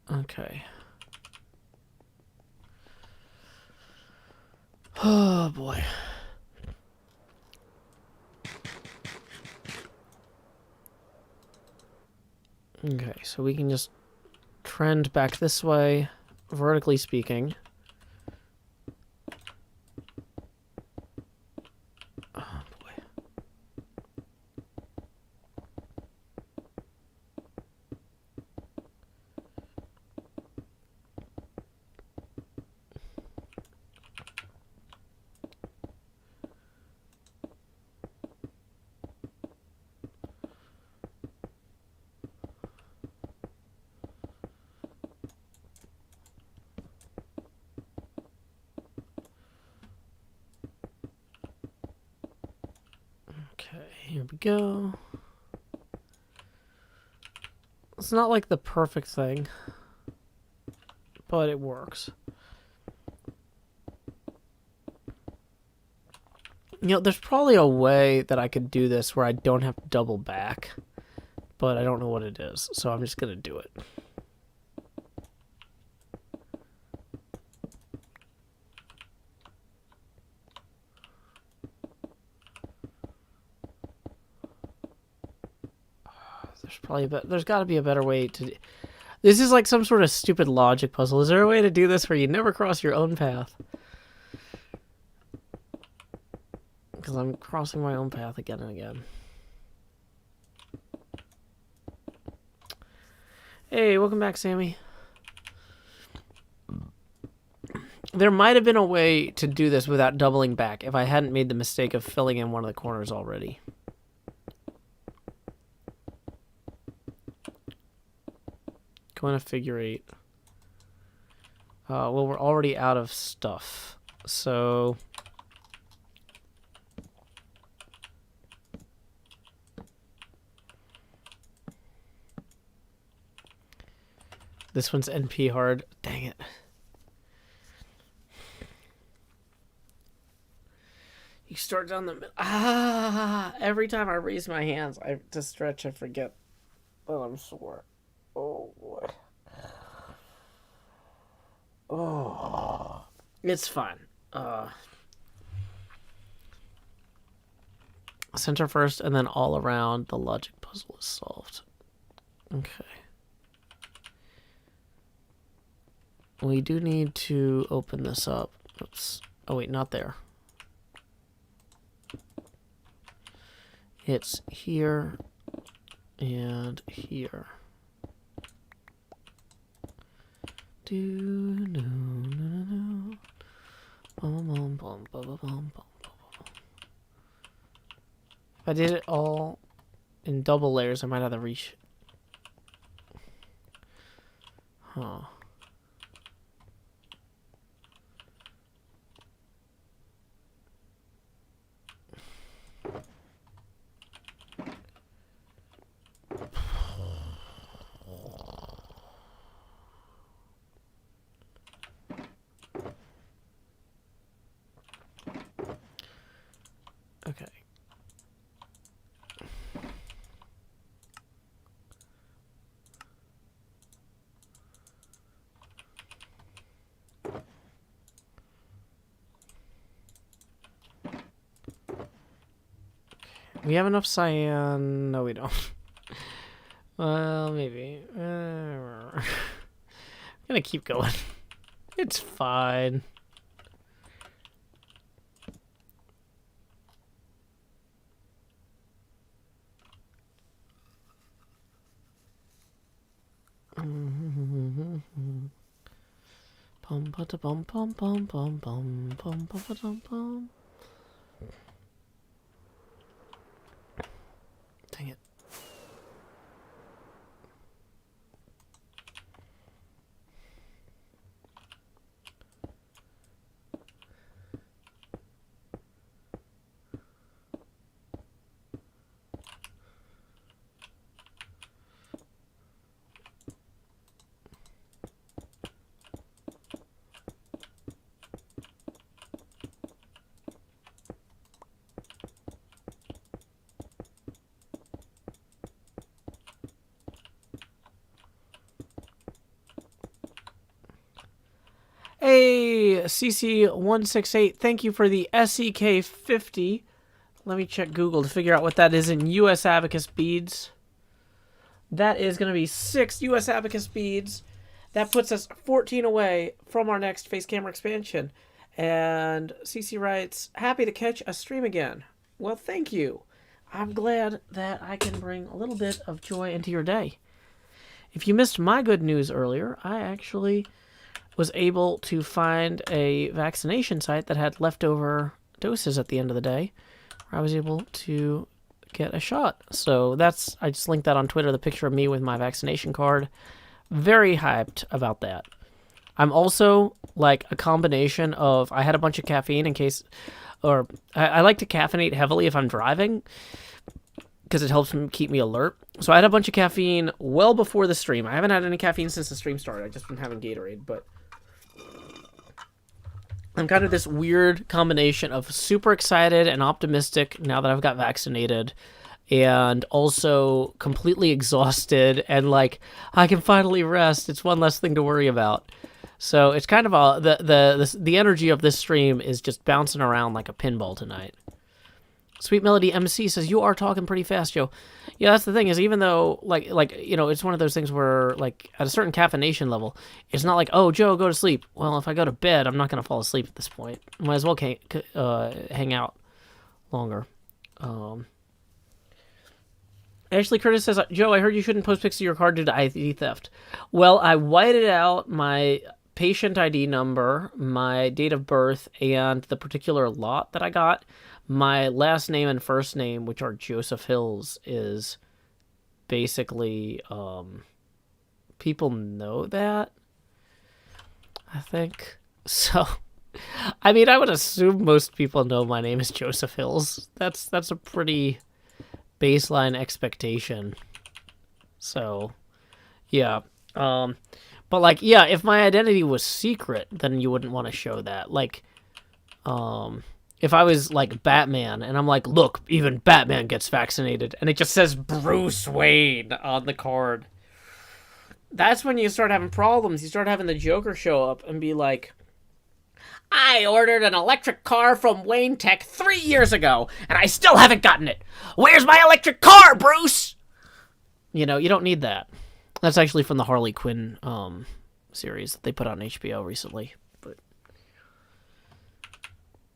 S2: Okay. Oh boy. Okay, so we can just trend back this way, vertically speaking. Oh boy. Okay, here we go. It's not like the perfect thing, but it works. You know, there's probably a way that I could do this where I don't have to double back, but I don't know what it is, so I'm just going to do it. There's got to be a better way to. This is like some sort of stupid logic puzzle. Is there a way to do this where you never cross your own path? Because I'm crossing my own path again and again. Hey, welcome back, Sammy. There might have been a way to do this without doubling back if I hadn't made the mistake of filling in one of the corners already. Going to figure 8. Well, we're already out of stuff. So... this one's NP hard. Dang it. You start down the middle. Every time I raise my hands, to stretch, I forget that I'm sore. Oh, boy. Oh. It's fine. Center first, and then all around, the logic puzzle is solved. Okay. We do need to open this up. Oops. Oh, wait, not there. It's here and here. If I did it all in double layers, I might have to reach. Huh. Okay. We have enough cyan. No, we don't. Well, maybe. I'm gonna keep going. It's fine. Pum pum pum pum pum pum pum pum pum pum. Dang it. Hey, CC168, thank you for the SEK50. Let me check Google to figure out what that is in US Abacus beads. That is going to be 6 US Abacus beads. That puts us 14 away from our next face camera expansion. And CC writes, happy to catch a stream again. Well, thank you. I'm glad that I can bring a little bit of joy into your day. If you missed my good news earlier, I actually was able to find a vaccination site that had leftover doses at the end of the day, where I was able to get a shot. So that's, I just linked that on Twitter, the picture of me with my vaccination card. Very hyped about that. I'm also like a combination of, I had a bunch of caffeine in case, or I like to caffeinate heavily if I'm driving, because it helps me keep me alert. So I had a bunch of caffeine well before the stream. I haven't had any caffeine since the stream started. I've just been having Gatorade, but I'm kind of this weird combination of super excited and optimistic now that I've got vaccinated, and also completely exhausted and like, I can finally rest. It's one less thing to worry about. So it's kind of a, the energy of this stream is just bouncing around like a pinball tonight. Sweet Melody MC says, you are talking pretty fast, Joe. Yeah, that's the thing, is even though, like you know, it's one of those things where, like, at a certain caffeination level, it's not like, oh, Joe, go to sleep. Well, if I go to bed, I'm not going to fall asleep at this point. Might as well hang out longer. Ashley Curtis says, Joe, I heard you shouldn't post pics of your card due to ID theft. Well, I whited out my patient ID number, my date of birth, and the particular lot that I got. My last name and first name, which are Joseph Hills, is basically, people know that, I think. So, I mean, I would assume most people know my name is Joseph Hills. That's a pretty baseline expectation. So, yeah. But, like, yeah, if my identity was secret, then you wouldn't want to show that. Like, if I was, like, Batman, and I'm like, look, even Batman gets vaccinated, and it just says Bruce Wayne on the card, that's when you start having problems. You start having the Joker show up and be like, I ordered an electric car from Wayne Tech 3 years ago, and I still haven't gotten it. Where's my electric car, Bruce? You know, you don't need that. That's actually from the Harley Quinn series that they put on HBO recently.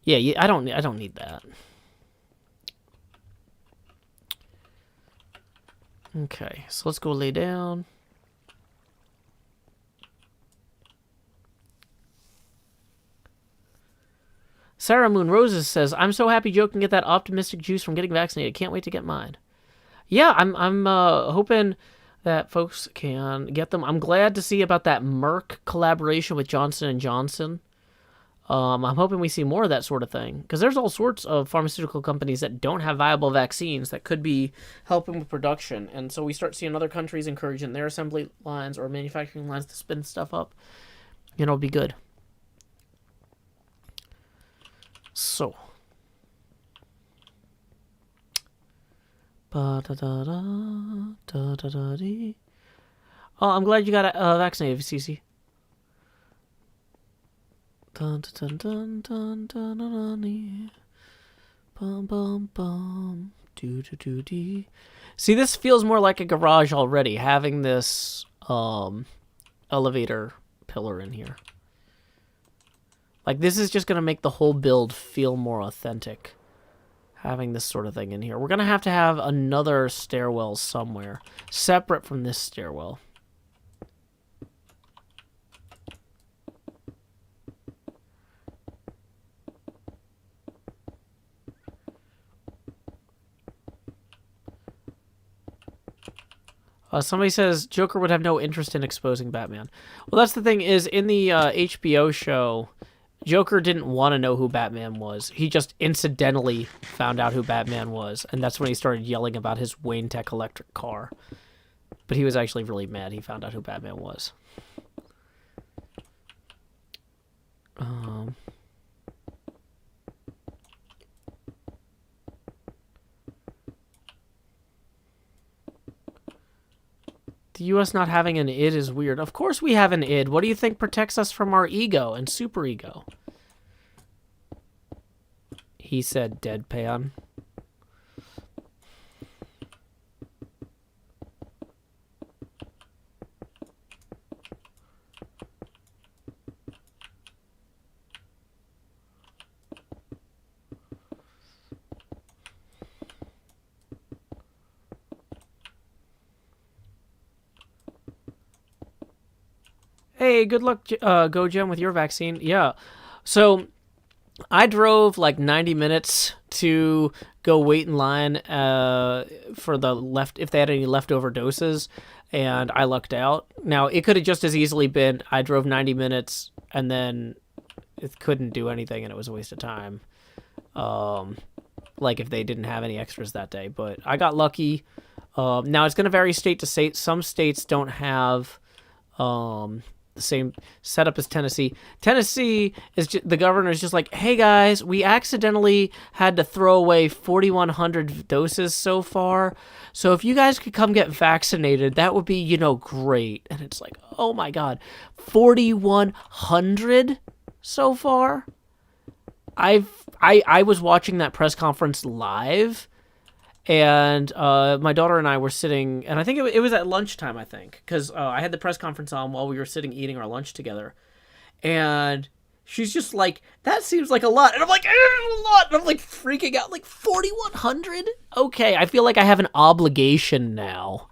S2: Yeah, I don't need that. Okay, so let's go lay down. Sarah Moon Roses says, I'm so happy Joe can get that optimistic juice from getting vaccinated. Can't wait to get mine. Yeah, I'm hoping that folks can get them. I'm glad to see about that Merck collaboration with Johnson & Johnson. I'm hoping we see more of that sort of thing, because there's all sorts of pharmaceutical companies that don't have viable vaccines that could be helping with production, and so we start seeing other countries encouraging their assembly lines or manufacturing lines to spin stuff up. You know, it'll be good. So. Oh, I'm glad you got vaccinated, CC. Dun, dun, dun, dun, dun, dun, dun, bum, bum, bum. Do, do, do, dee. See, this feels more like a garage already, having this elevator pillar in here. Like, this is just going to make the whole build feel more authentic, having this sort of thing in here. We're going to have another stairwell somewhere, separate from this stairwell. Somebody says Joker would have no interest in exposing Batman. Well, that's the thing is, in the HBO show, Joker didn't want to know who Batman was. He just incidentally found out who Batman was, and that's when he started yelling about his Wayne Tech electric car. But he was actually really mad he found out who Batman was. The U.S. not having an id is weird. Of course we have an id. What do you think protects us from our ego and superego? He said deadpan. Hey, good luck, Go Gem, with your vaccine. Yeah. So I drove like 90 minutes to go wait in line for if they had any leftover doses, and I lucked out. Now, it could have just as easily been I drove 90 minutes and then it couldn't do anything and it was a waste of time. Like if they didn't have any extras that day. But I got lucky. Now, it's going to vary state to state. Some states don't have the same setup as Tennessee. Tennessee is the governor is just like, hey guys, we accidentally had to throw away 4,100 doses so far. So if you guys could come get vaccinated, that would be, great. And it's like, oh my God, 4,100 so far. I was watching that press conference live. And my daughter and I were sitting, and I think it was at lunchtime, I think, because I had the press conference on while we were sitting eating our lunch together. And she's just like, that seems like a lot. And I'm like, it's a lot. And I'm like freaking out, like 4,100? Okay, I feel like I have an obligation now.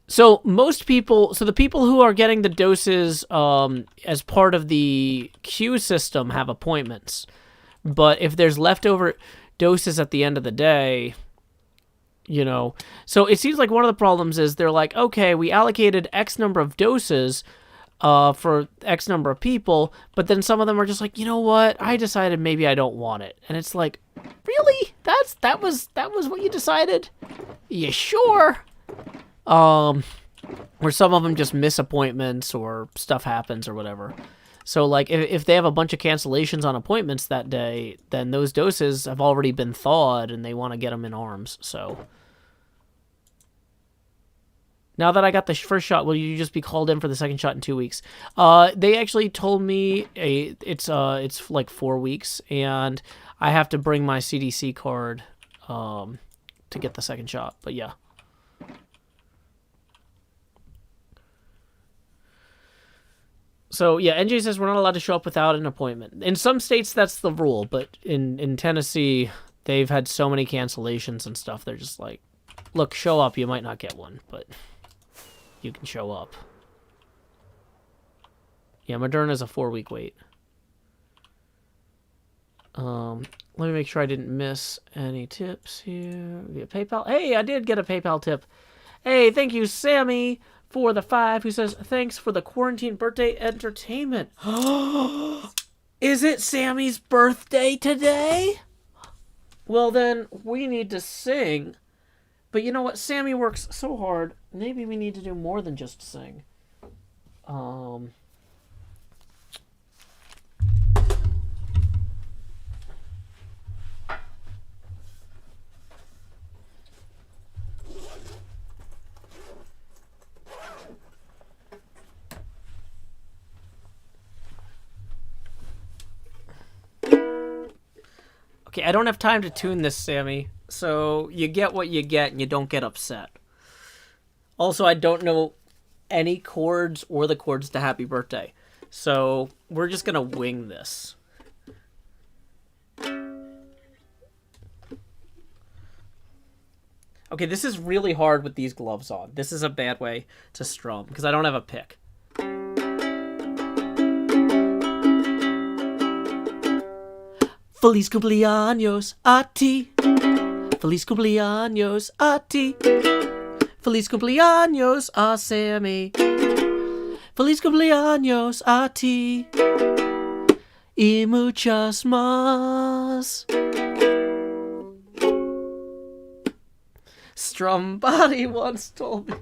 S2: So the people who are getting the doses as part of the queue system have appointments. But if there's leftover doses at the end of the day, so it seems like one of the problems is they're like, okay, we allocated X number of doses for X number of people, but then some of them are just like, you know what, I decided maybe I don't want it. And it's like, really? That was what you decided? You sure? Or some of them just miss appointments or stuff happens or whatever. So, like, if they have a bunch of cancellations on appointments that day, then those doses have already been thawed, and they want to get them in arms, so. Now that I got the first shot, will you just be called in for the second shot in 2 weeks? They actually told me it's like 4 weeks, and I have to bring my CDC card to get the second shot, but yeah. So, yeah, NJ says we're not allowed to show up without an appointment. In some states, that's the rule, but in Tennessee, they've had so many cancellations and stuff, they're just like, look, show up, you might not get one, but you can show up. Yeah, Moderna's a 4-week wait. Let me make sure I didn't miss any tips here via PayPal. Hey, I did get a PayPal tip. Hey, thank you, Sammy, for the 5, who says, thanks for the quarantine birthday entertainment. Is it Sammy's birthday today? Well, then, we need to sing. But you know what? Sammy works so hard. Maybe we need to do more than just sing. Okay, I don't have time to tune this, Sammy. So you get what you get and you don't get upset. Also, I don't know any chords or the chords to Happy Birthday. So we're just going to wing this. Okay, this is really hard with these gloves on. This is a bad way to strum because I don't have a pick. Feliz cumpleaños a ti. Feliz cumpleaños a ti. Feliz cumpleaños a Sammy. Feliz cumpleaños a ti. Y muchas más. Strumbody once told me.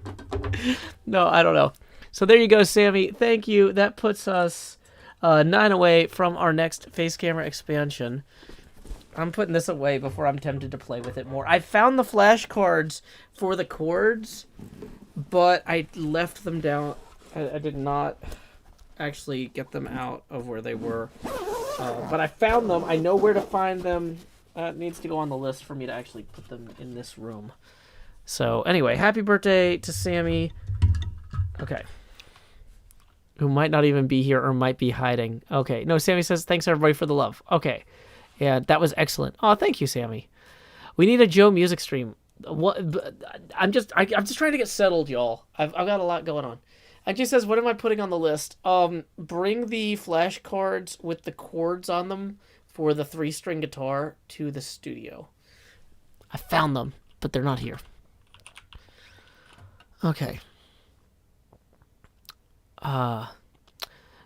S2: No, I don't know. So there you go, Sammy. Thank you. That puts us 9 away from our next face camera expansion. I'm putting this away before I'm tempted to play with it more. I found the flashcards for the chords, but I left them down. I did not actually get them out of where they were. But I found them. I know where to find them. It needs to go on the list for me to actually put them in this room. So anyway, happy birthday to Sammy. Okay. Who might not even be here or might be hiding. Okay. No, Sammy says, thanks everybody for the love. Okay. Yeah, that was excellent. Oh, thank you, Sammy. We need a Joe music stream. What? I'm just trying to get settled, y'all. I've got a lot going on. Actually says, what am I putting on the list? Bring the flashcards with the chords on them for the 3-string guitar to the studio. I found them, but they're not here. Okay.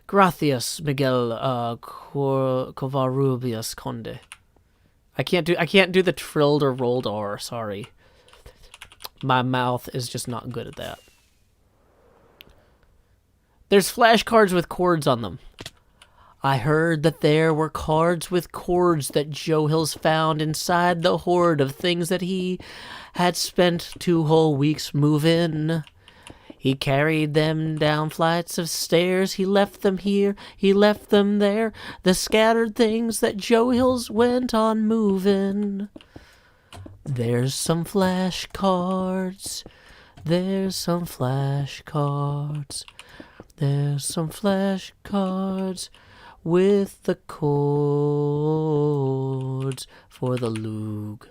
S2: Gracias, Miguel Covarrubias Conde. I can't do the trilled or rolled R, sorry. My mouth is just not good at that. There's flashcards with chords on them. I heard that there were cards with chords that Joe Hills found inside the hoard of things that he had spent 2 whole weeks moving. He carried them down flights of stairs, he left them here, he left them there, the scattered things that Joe Hills went on moving. There's some flashcards, there's some flashcards, there's some flashcards with the chords for the Loog.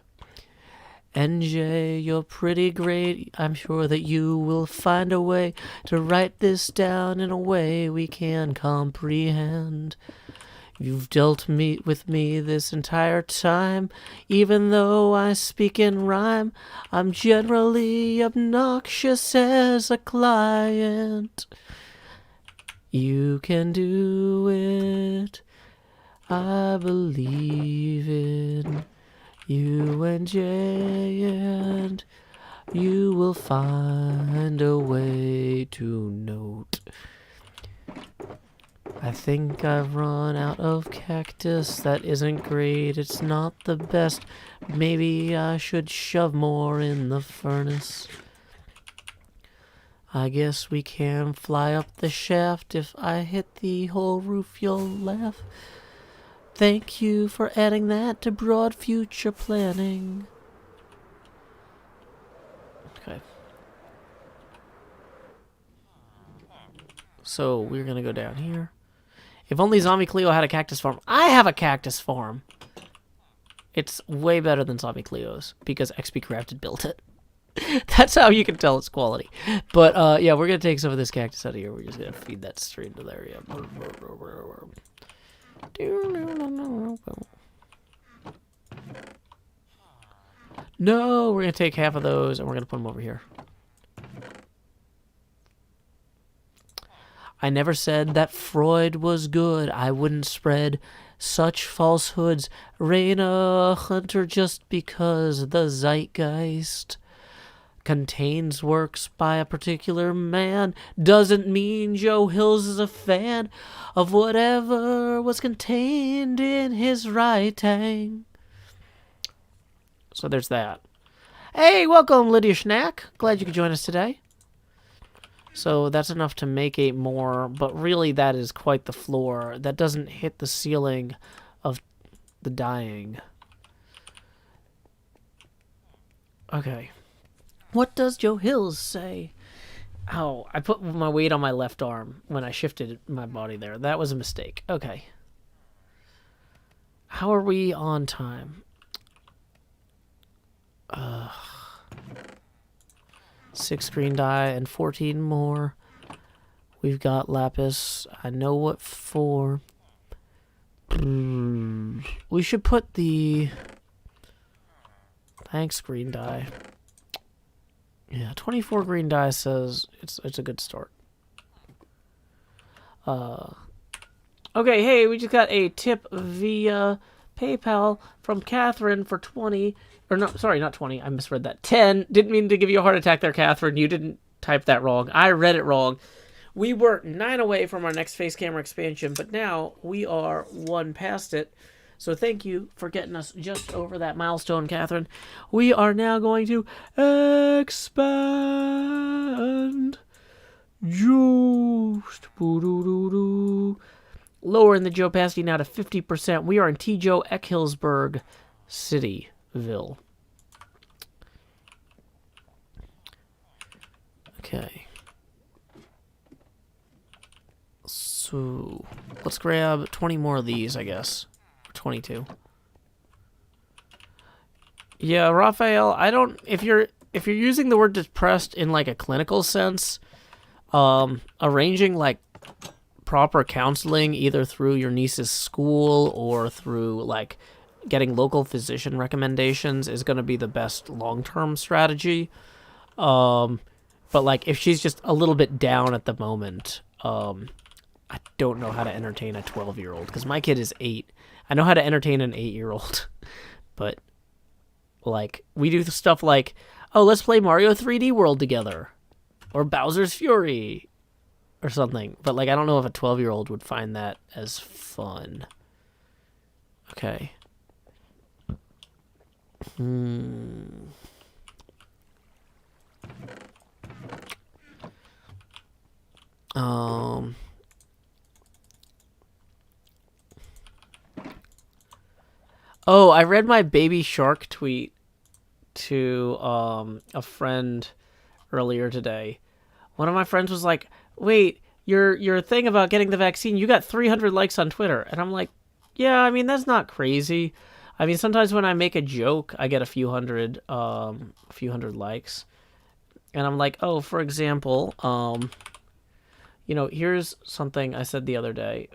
S2: NJ, you're pretty great. I'm sure that you will find a way to write this down in a way we can comprehend. You've dealt with me this entire time. Even though I speak in rhyme, I'm generally obnoxious as a client. You can do it. I believe in you and Jay, and you will find a way to note. I think I've run out of cactus. That isn't great. It's not the best. Maybe I should shove more in the furnace. I guess we can fly up the shaft. If I hit the whole roof, you'll laugh. Thank you for adding that to broad future planning. Okay. So we're gonna go down here. If only Zombie Cleo had a cactus farm. I have a cactus farm. It's way better than Zombie Cleo's because XP Crafted built it. That's how you can tell its quality. But yeah, we're gonna take some of this cactus out of here. We're just gonna feed that straight into there. Yeah. No, we're going to take half of those and we're going to put them over here. I never said that Freud was good. I wouldn't spread such falsehoods. Raina Hunter just because the zeitgeist contains works by a particular man doesn't mean Joe Hills is a fan of whatever was contained in his writing. So there's that. Hey, welcome, Lydia Schnack. Glad you could join us today. So that's enough to make 8 more, but really that is quite the floor. That doesn't hit the ceiling of the dying. Okay. What does Joe Hills say? Oh, I put my weight on my left arm when I shifted my body there. That was a mistake. Okay. How are we on time? 6 green dye and 14 more. We've got lapis. I know what for. We should put the... Thanks, green dye. Yeah, 24 green dye says it's a good start. Okay, hey, we just got a tip via PayPal from Catherine for 20... Or no, sorry, not 20. I misread that. 10. Didn't mean to give you a heart attack there, Catherine. You didn't type that wrong. I read it wrong. We were 9 away from our next face camera expansion, but now we are 1 past it. So thank you for getting us just over that milestone, Catherine. We are now going to expand. Just lowering the Joe opacity now to 50%. We are in T. Joe Eckhillsburg City. Okay. So let's grab 20 more of these, I guess. 22. Yeah, Raphael, I don't if you're using the word depressed in like a clinical sense, arranging like proper counseling either through your niece's school or through like getting local physician recommendations is going to be the best long-term strategy. But like if she's just a little bit down at the moment, I don't know how to entertain a 12-year-old because my kid is 8. I know how to entertain an 8-year-old, but like we do stuff like, oh, let's play Mario 3D World together or Bowser's Fury or something. But like I don't know if a 12-year-old would find that as fun. Okay. Oh, I read my baby shark tweet to a friend earlier today. One of my friends was like, "Wait, your thing about getting the vaccine, you got 300 likes on Twitter." And I'm like, "Yeah, I mean that's not crazy. I mean sometimes when I make a joke, I get a few hundred likes." And I'm like, "Oh, for example, you know, here's something I said the other day.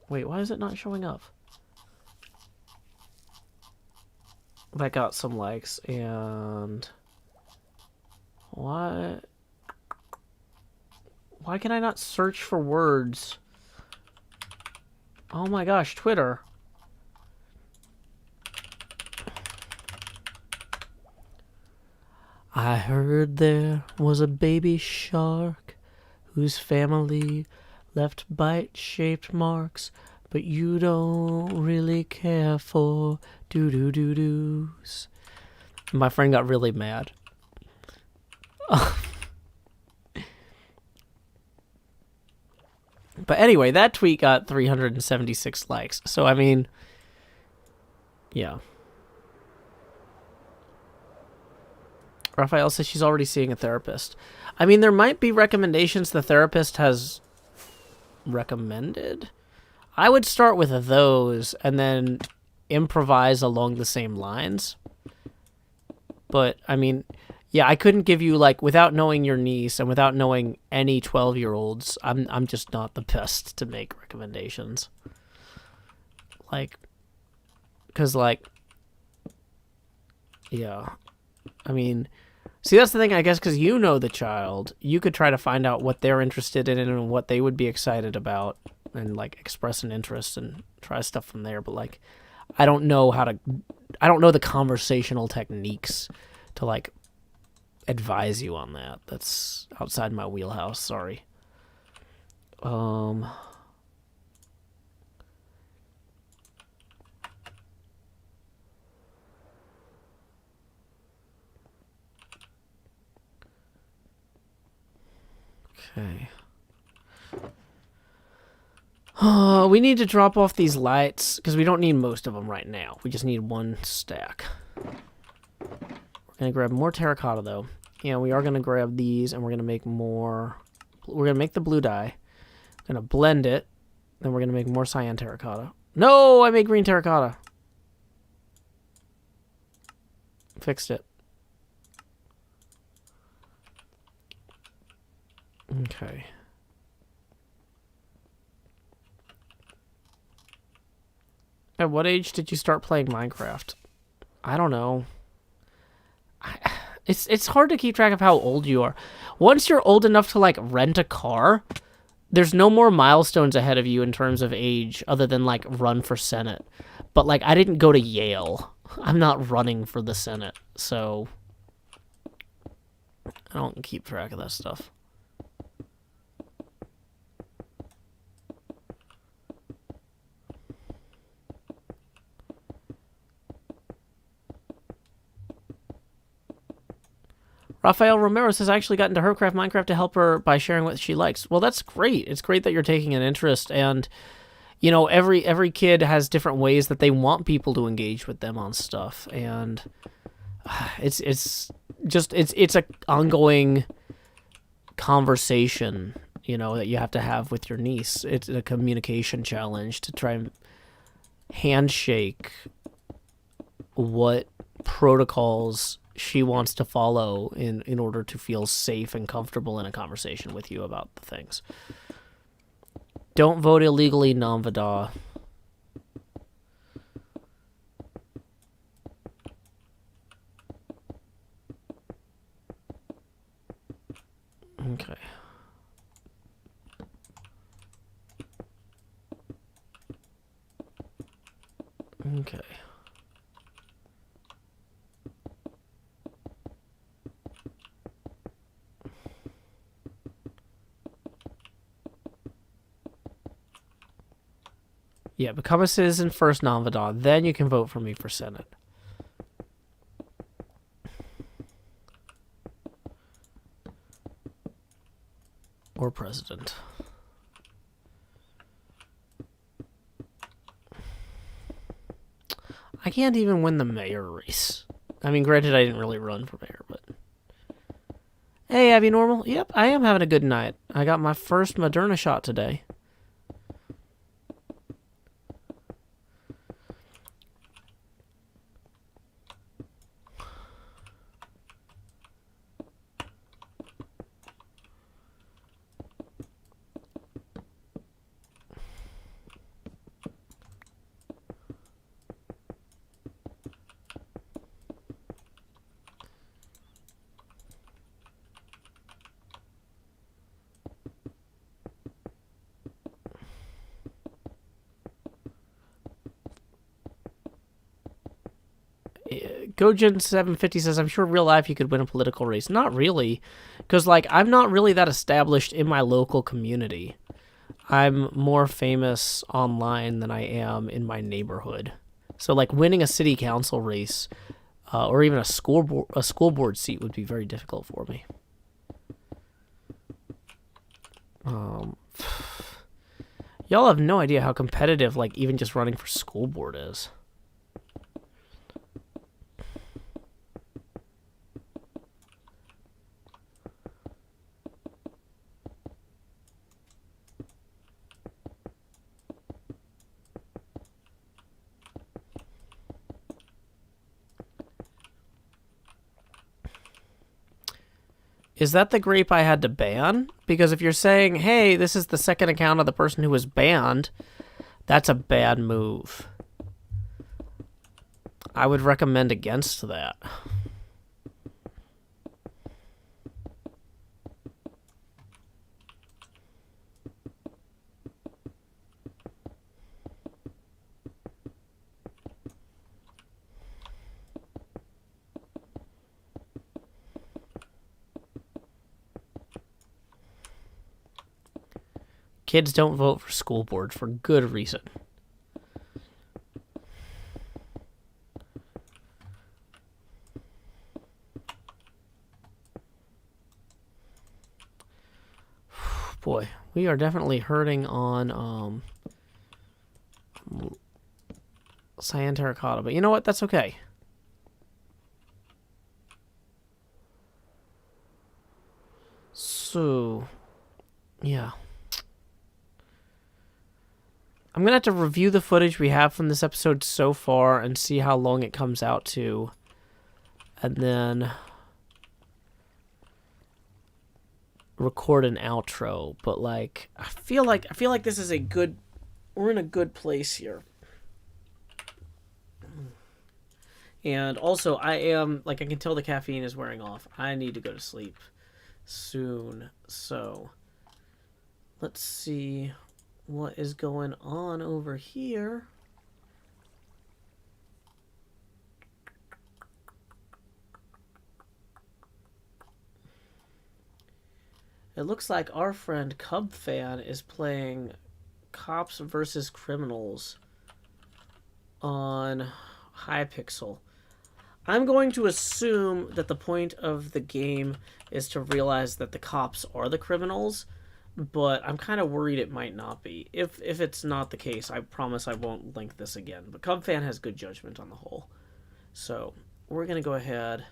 S2: Wait, why is it not showing up?" That got some likes, and why can I not search for words? Oh my gosh, Twitter. I heard there was a baby shark whose family left bite-shaped marks, but you don't really care for doo-doo-doo-doos. My friend got really mad. But anyway, that tweet got 376 likes. So, I mean, yeah. Raphael says she's already seeing a therapist. I mean, there might be recommendations the therapist has recommended. I would start with those and then improvise along the same lines. But, I mean, yeah, I couldn't give you, like, without knowing your niece and without knowing any 12-year-olds, I'm just not the best to make recommendations. Like, because, like, Yeah. I mean, see, that's the thing, I guess, because you know the child. You could try to find out what they're interested in and what they would be excited about and, like, express an interest and try stuff from there. But, like, I don't know the conversational techniques to, like, advise you on that. That's outside my wheelhouse, sorry. Okay. We need to drop off these lights because we don't need most of them right now. We just need one stack. We're going to grab more terracotta, though. Yeah, we are going to grab these, and we're going to make more. We're going to make the blue dye. We're going to blend it. Then we're going to make more cyan terracotta. No, I made green terracotta. Fixed it. Okay. At what age did you start playing Minecraft? I don't know. It's hard to keep track of how old you are. Once you're old enough to, like, rent a car, there's no more milestones ahead of you in terms of age other than, like, run for Senate. But, like, I didn't go to Yale. I'm not running for the Senate, so I don't keep track of that stuff. Rafael Romero says, I actually got into Hermitcraft Minecraft to help her by sharing what she likes. Well, that's great. It's great that you're taking an interest, and, you know, every kid has different ways that they want people to engage with them on stuff, and it's a ongoing conversation, you know, that you have to have with your niece. It's a communication challenge to try and handshake what protocols she wants to follow in order to feel safe and comfortable in a conversation with you about the things. Don't vote illegally, non-Vada. Okay. Okay. Yeah, become a citizen first, non-Vada. Then you can vote for me for Senate. Or president. I can't even win the mayor race. I mean, granted, I didn't really run for mayor, but... Hey, Abby Normal. Yep, I am having a good night. I got my first Moderna shot today. Gojin750 says, I'm sure real life you could win a political race. Not really, because, like, I'm not really that established in my local community. I'm more famous online than I am in my neighborhood. So, like, winning a city council race or even a school board seat would be very difficult for me. Y'all have no idea how competitive, like, even just running for school board is. Is that the grape I had to ban? Because if you're saying, hey, this is the second account of the person who was banned, that's a bad move. I would recommend against that. Kids don't vote for school board for good reason. Boy, we are definitely hurting on cyan terracotta, but you know what? That's okay. So, yeah. I'm going to have to review the footage we have from this episode so far and see how long it comes out to. And then record an outro. But like I feel like this is we're in a good place here. And also I can tell the caffeine is wearing off. I need to go to sleep soon. So let's see what is going on over here. It looks like our friend Cub Fan is playing Cops versus Criminals on Hypixel. I'm going to assume that the point of the game is to realize that the cops are the criminals, but I'm kind of worried it might not be. If it's not the case, I promise I won't link this again. But Cub Fan has good judgment on the whole. So we're going to go ahead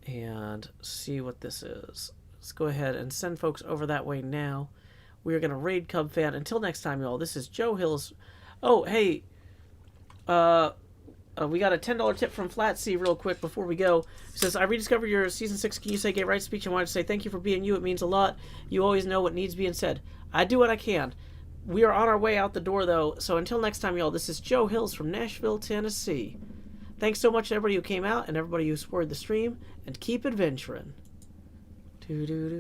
S2: and see what this is. Let's go ahead and send folks over that way now. We are going to raid Cub Fan. Until next time, y'all, this is Joe Hills. Oh, hey, we got a $10 tip from Flat Sea real quick before we go. It says, I rediscovered your Season 6 Can You Say Gay Right speech and wanted to say thank you for being you. It means a lot. You always know what needs being said. I do what I can. We are on our way out the door, though. So until next time, y'all, this is Joe Hills from Nashville, Tennessee. Thanks so much to everybody who came out and everybody who supported the stream. And keep adventuring. Doo-doo-doo.